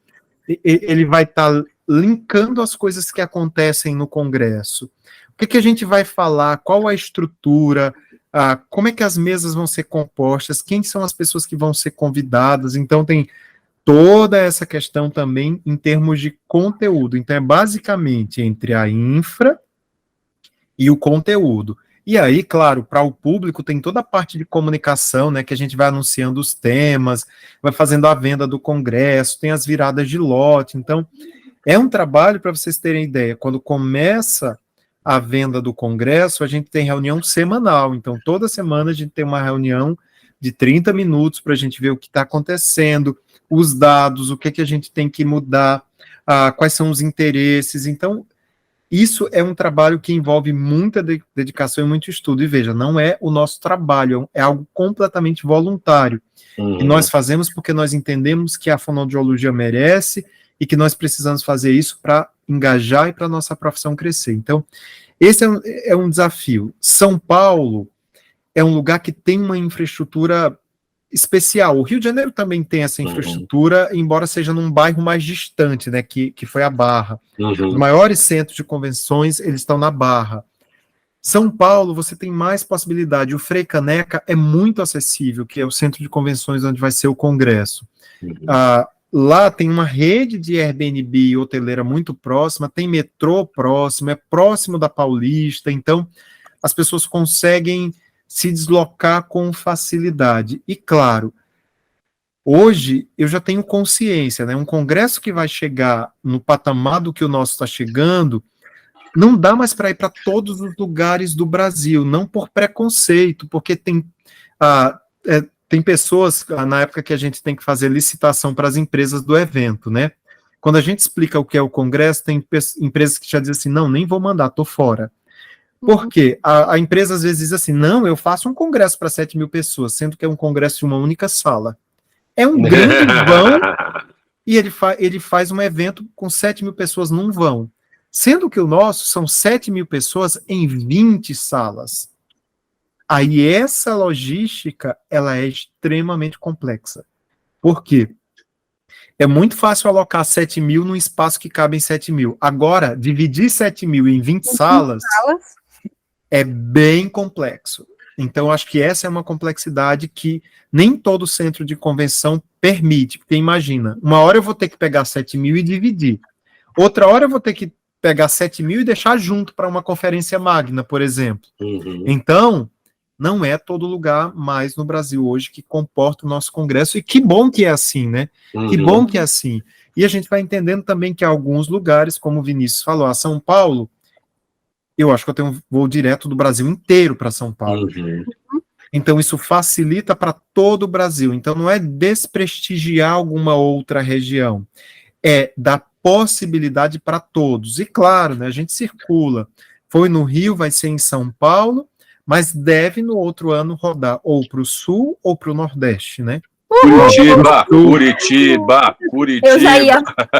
ele vai estar linkando as coisas que acontecem no Congresso? O que a gente vai falar? Qual a estrutura? Como é que as mesas vão ser compostas? Quem são as pessoas que vão ser convidadas? Então, tem toda essa questão também em termos de conteúdo. Então, é basicamente entre a infra e o conteúdo. E aí, claro, para o público tem toda a parte de comunicação, né, que a gente vai anunciando os temas, vai fazendo a venda do congresso, tem as viradas de lote. Então, é um trabalho, para vocês terem ideia, quando começa a venda do congresso, a gente tem reunião semanal. Então, toda semana a gente tem uma reunião de 30 minutos para a gente ver o que está acontecendo, os dados, o que a gente tem que mudar, quais são os interesses. Então, isso é um trabalho que envolve muita dedicação e muito estudo. E veja, não é o nosso trabalho, é algo completamente voluntário. E nós fazemos porque nós entendemos que a fonoaudiologia merece e que nós precisamos fazer isso para engajar e para a nossa profissão crescer. Então, esse é um desafio. São Paulo é um lugar que tem uma infraestrutura especial. O Rio de Janeiro também tem essa infraestrutura, embora seja num bairro mais distante, né, que foi a Barra. Os maiores centros de convenções, eles estão na Barra. São Paulo, você tem mais possibilidade. O Frei Caneca é muito acessível, que é o centro de convenções onde vai ser o congresso. Lá tem uma rede de Airbnb e hoteleira muito próxima, tem metrô próximo, é próximo da Paulista, então as pessoas conseguem se deslocar com facilidade. E claro, hoje eu já tenho consciência, né? Um congresso que vai chegar no patamar do que o nosso está chegando, não dá mais para ir para todos os lugares do Brasil, não por preconceito, porque tem pessoas, na época que a gente tem que fazer licitação para as empresas do evento, né? Quando a gente explica o que é o congresso, tem empresas que já dizem assim, não, nem vou mandar, tô fora. Por quê? A empresa às vezes diz assim, não, eu faço um congresso para 7 mil pessoas, sendo que é um congresso de uma única sala. É um grande vão, e ele faz um evento com 7 mil pessoas num vão. Sendo que o nosso são 7 mil pessoas em 20 salas. Aí essa logística, ela é extremamente complexa. Por quê? É muito fácil alocar 7 mil num espaço que cabe em 7 mil. Agora, dividir 7 mil em 20 salas é bem complexo. Então, acho que essa é uma complexidade que nem todo centro de convenção permite. Porque imagina, uma hora eu vou ter que pegar 7 mil e dividir. Outra hora eu vou ter que pegar 7 mil e deixar junto para uma conferência magna, por exemplo. Então, não é todo lugar mais no Brasil hoje que comporta o nosso congresso, e que bom que é assim, né? Que bom que é assim. E a gente vai entendendo também que alguns lugares, como o Vinícius falou, a São Paulo, eu acho que eu tenho um voo direto do Brasil inteiro para São Paulo. Então isso facilita para todo o Brasil. Então não é desprestigiar alguma outra região, é dar possibilidade para todos. E claro, né, a gente circula. Foi no Rio, vai ser em São Paulo, mas deve no outro ano rodar ou para o Sul ou para o Nordeste, né? Curitiba.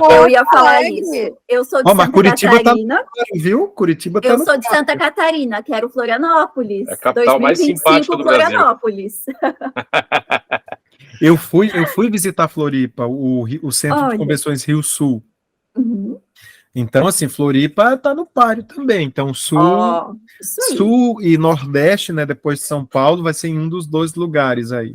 Eu ia falar isso. Eu sou de Santa Catarina. Viu? Curitiba tá eu sou de Santa Catarina, quero Florianópolis. É a capital mais simpática do Florianópolis. Eu fui visitar Floripa, o Centro de Convenções Rio Sul. Então, assim, Floripa está no páreo também. Então, Sul e Nordeste, né, depois de São Paulo, vai ser em um dos dois lugares aí,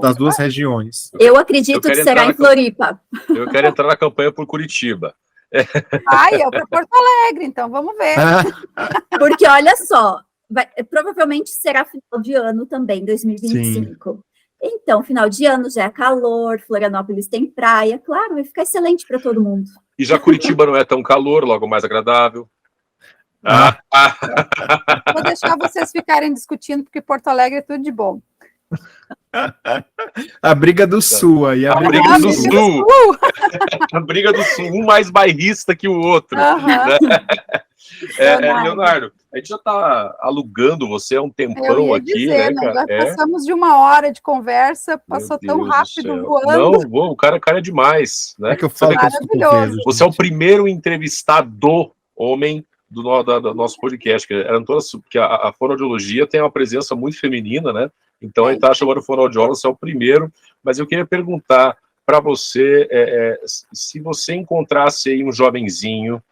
das duas regiões. Eu acredito que será em Floripa. Eu quero entrar na campanha por Curitiba. Eu para Porto Alegre, então vamos ver. Porque, olha só, provavelmente será final de ano também, 2025. Sim. Então, final de ano já é calor, Florianópolis tem praia, claro, vai ficar excelente para todo mundo. E já Curitiba não é tão calor, logo mais agradável. Vou deixar vocês ficarem discutindo, porque Porto Alegre é tudo de bom. A briga do Sul aí. A briga do Sul. A briga do Sul, um mais bairrista que o outro. Né? Leonardo, a gente já está alugando você há um tempão aqui, né, cara? Nós passamos de 1 hora de conversa, passou tão rápido voando. Não, o cara é demais, né? É que eu falo você é o primeiro entrevistado homem do nosso podcast, que eram todas, porque a fonoaudiologia tem uma presença muito feminina, né? Então, a gente está chamando fonoaudiólogo, você é o primeiro, mas eu queria perguntar para você, se você encontrasse aí um jovenzinho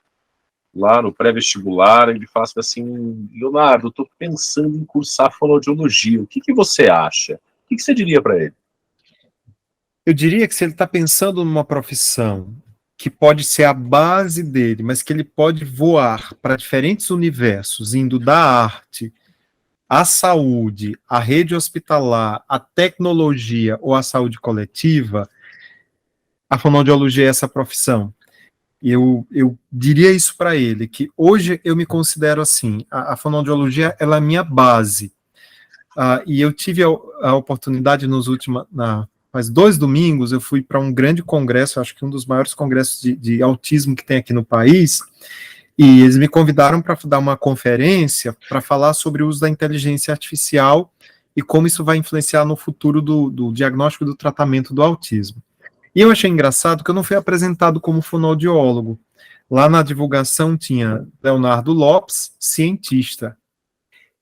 lá no pré-vestibular, ele falasse assim, Leonardo, estou pensando em cursar fonoaudiologia, o que você acha? O que você diria para ele? Eu diria que se ele está pensando numa profissão que pode ser a base dele, mas que ele pode voar para diferentes universos, indo da arte, à saúde, à rede hospitalar, à tecnologia ou à saúde coletiva, a fonoaudiologia é essa profissão. Eu diria isso para ele, que hoje eu me considero assim, a fonoaudiologia ela é a minha base. E eu tive a oportunidade faz 2 domingos, eu fui para um grande congresso, acho que um dos maiores congressos de autismo que tem aqui no país, e eles me convidaram para dar uma conferência para falar sobre o uso da inteligência artificial e como isso vai influenciar no futuro do diagnóstico e do tratamento do autismo. E eu achei engraçado que eu não fui apresentado como fonoaudiólogo. Lá na divulgação tinha Leonardo Lopes, cientista.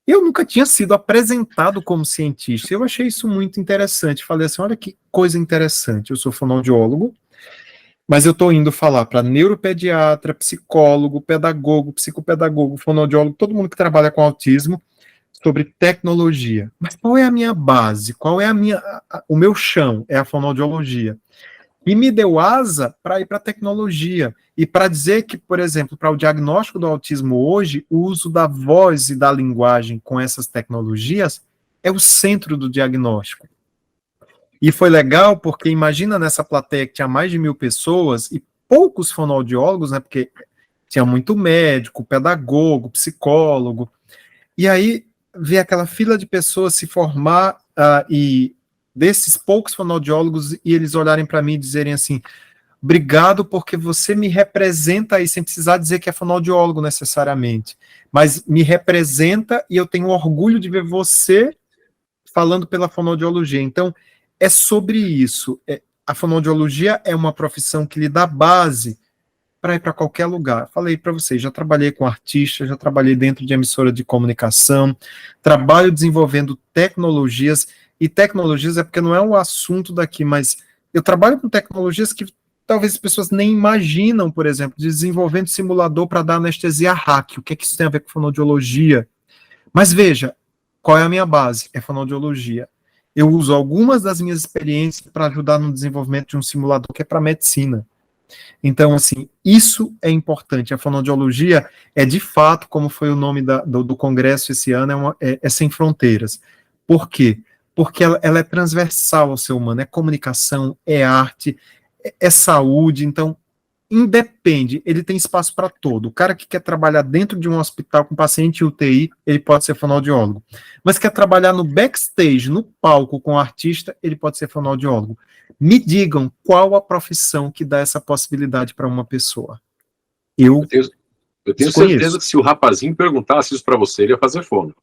Eu nunca tinha sido apresentado como cientista. Eu achei isso muito interessante. Falei assim, olha que coisa interessante. Eu sou fonoaudiólogo, mas eu estou indo falar para neuropediatra, psicólogo, pedagogo, psicopedagogo, fonoaudiólogo, todo mundo que trabalha com autismo, sobre tecnologia. Mas qual é a minha base? Qual é o meu chão? É a fonoaudiologia. E me deu asa para ir para a tecnologia. E para dizer que, por exemplo, para o diagnóstico do autismo hoje, o uso da voz e da linguagem com essas tecnologias é o centro do diagnóstico. E foi legal porque imagina nessa plateia que tinha mais de 1.000 pessoas e poucos fonoaudiólogos, né, porque tinha muito médico, pedagogo, psicólogo. E aí ver aquela fila de pessoas se formar e desses poucos fonoaudiólogos e eles olharem para mim e dizerem assim, obrigado porque você me representa aí, sem precisar dizer que é fonoaudiólogo necessariamente, mas me representa e eu tenho orgulho de ver você falando pela fonoaudiologia. Então, é sobre isso. A fonoaudiologia é uma profissão que lhe dá base para ir para qualquer lugar. Falei para vocês, já trabalhei com artistas, já trabalhei dentro de emissora de comunicação, trabalho desenvolvendo tecnologias, e tecnologias é porque não é um assunto daqui, mas eu trabalho com tecnologias que talvez as pessoas nem imaginam, por exemplo, desenvolvendo simulador para dar anestesia hack. O que é que isso tem a ver com fonoaudiologia? Mas veja, qual é a minha base? É fonoaudiologia. Eu uso algumas das minhas experiências para ajudar no desenvolvimento de um simulador que é para medicina. Então, assim, isso é importante. A fonoaudiologia é, de fato, como foi o nome do congresso esse ano, é sem fronteiras. Por quê? Porque ela é transversal ao ser humano, é comunicação, é arte, é saúde, então, independe, ele tem espaço para todo. O cara que quer trabalhar dentro de um hospital com paciente UTI, ele pode ser fonoaudiólogo. Mas quer trabalhar no backstage, no palco com o artista, ele pode ser fonoaudiólogo. Me digam qual a profissão que dá essa possibilidade para uma pessoa. Eu tenho certeza que se o rapazinho perguntasse isso para você, ele ia fazer fono.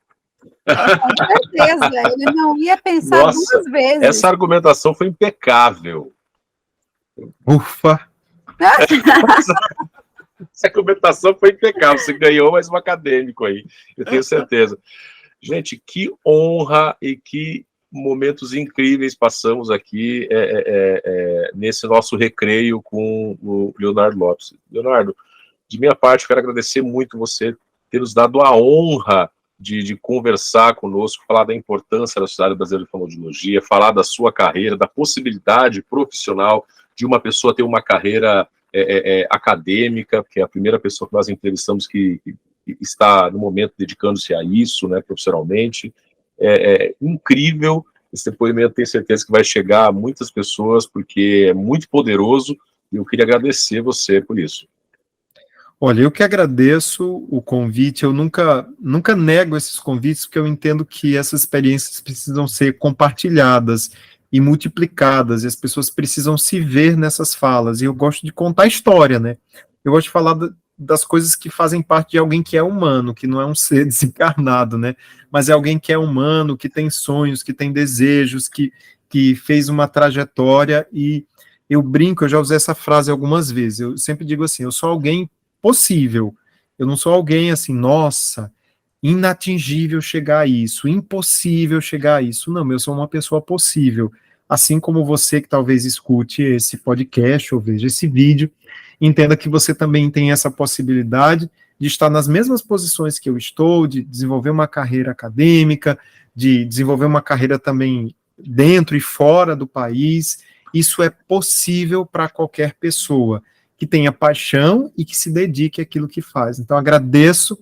Com certeza, ele não ia pensar duas vezes. Essa argumentação foi impecável. Ufa! Essa argumentação foi impecável. Você ganhou mais um acadêmico aí, eu tenho certeza. Gente, que honra e que momentos incríveis passamos aqui nesse nosso recreio com o Leonardo Lopes. Leonardo, de minha parte, eu quero agradecer muito você ter nos dado a honra de conversar conosco, falar da importância da Sociedade Brasileira de Fonoaudiologia, falar da sua carreira, da possibilidade profissional de uma pessoa ter uma carreira acadêmica, que é a primeira pessoa que nós entrevistamos que está, no momento, dedicando-se a isso, né, profissionalmente. É incrível esse depoimento, tenho certeza que vai chegar a muitas pessoas, porque é muito poderoso, e eu queria agradecer você por isso. Olha, eu que agradeço o convite, eu nunca nego esses convites, porque eu entendo que essas experiências precisam ser compartilhadas e multiplicadas, e as pessoas precisam se ver nessas falas, e eu gosto de contar história, né? Eu gosto de falar das coisas que fazem parte de alguém que é humano, que não é um ser desencarnado, né? Mas é alguém que é humano, que tem sonhos, que tem desejos, que fez uma trajetória, e eu brinco, eu já usei essa frase algumas vezes, eu sempre digo assim, eu sou alguém possível, Eu não sou alguém assim, nossa, inatingível chegar a isso, impossível chegar a isso. Não, eu sou uma pessoa possível. Assim como você que talvez escute esse podcast ou veja esse vídeo, entenda que você também tem essa possibilidade de estar nas mesmas posições que eu estou, de desenvolver uma carreira acadêmica, de desenvolver uma carreira também dentro e fora do país. Isso é possível para qualquer pessoa que tenha paixão e que se dedique àquilo que faz. Então, agradeço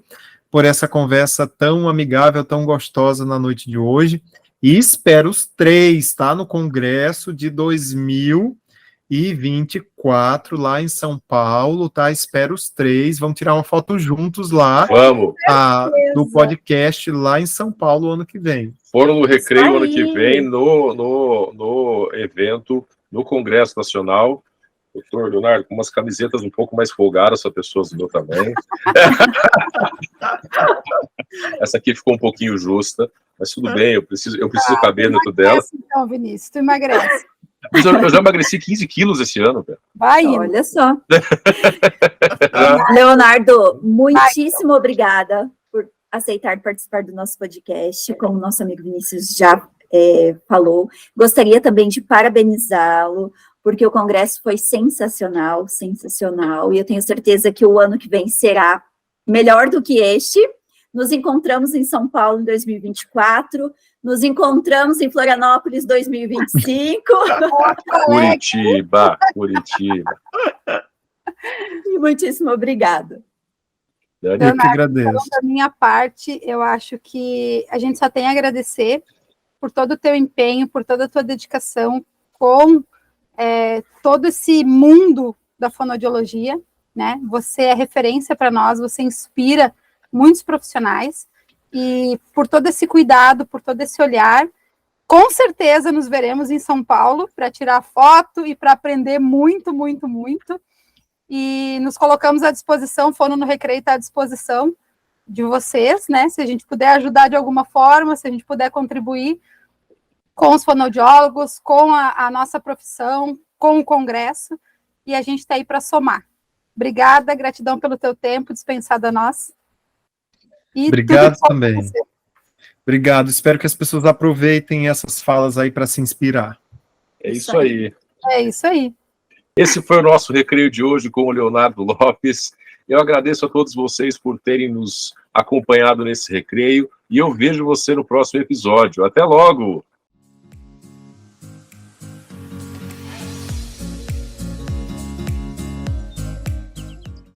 por essa conversa tão amigável, tão gostosa na noite de hoje, e espero os 3, tá, no Congresso de 2024, lá em São Paulo, tá, espero os 3, vamos tirar uma foto juntos lá, Vamos. do podcast lá em São Paulo ano que vem. Foram no Recreio ano que vem, no evento, no Congresso Nacional. Doutor Leonardo, com umas camisetas um pouco mais folgadas para pessoas do meu tamanho. Essa aqui ficou um pouquinho justa, mas tudo bem, eu preciso caber dentro dela. Então, Vinícius, tu emagrece. Mas eu já emagreci 15 quilos esse ano, cara. Vai, Olha só. Leonardo, muitíssimo obrigada por aceitar participar do nosso podcast, como nosso amigo Vinícius já falou. Gostaria também de parabenizá-lo, porque o congresso foi sensacional, sensacional, e eu tenho certeza que o ano que vem será melhor do que este. Nos encontramos em São Paulo em 2024, nos encontramos em Florianópolis em 2025. Curitiba. E muitíssimo obrigada. Eu que agradeço. Então, da minha parte, eu acho que a gente só tem a agradecer por todo o teu empenho, por toda a tua dedicação com todo esse mundo da fonoaudiologia, né? Você é referência para nós, você inspira muitos profissionais, e por todo esse cuidado, por todo esse olhar, com certeza nos veremos em São Paulo para tirar foto e para aprender muito, muito, muito, e nos colocamos à disposição, Fono no Recreio está à disposição de vocês, né? Se a gente puder ajudar de alguma forma, se a gente puder contribuir com os fonoaudiólogos, com a nossa profissão, com o congresso, e a gente está aí para somar. Obrigada, gratidão pelo teu tempo dispensado a nós. E obrigado também. Obrigado, espero que as pessoas aproveitem essas falas aí para se inspirar. É isso aí. É isso aí. Esse foi o nosso recreio de hoje com o Leonardo Lopes. Eu agradeço a todos vocês por terem nos acompanhado nesse recreio, e eu vejo você no próximo episódio. Até logo!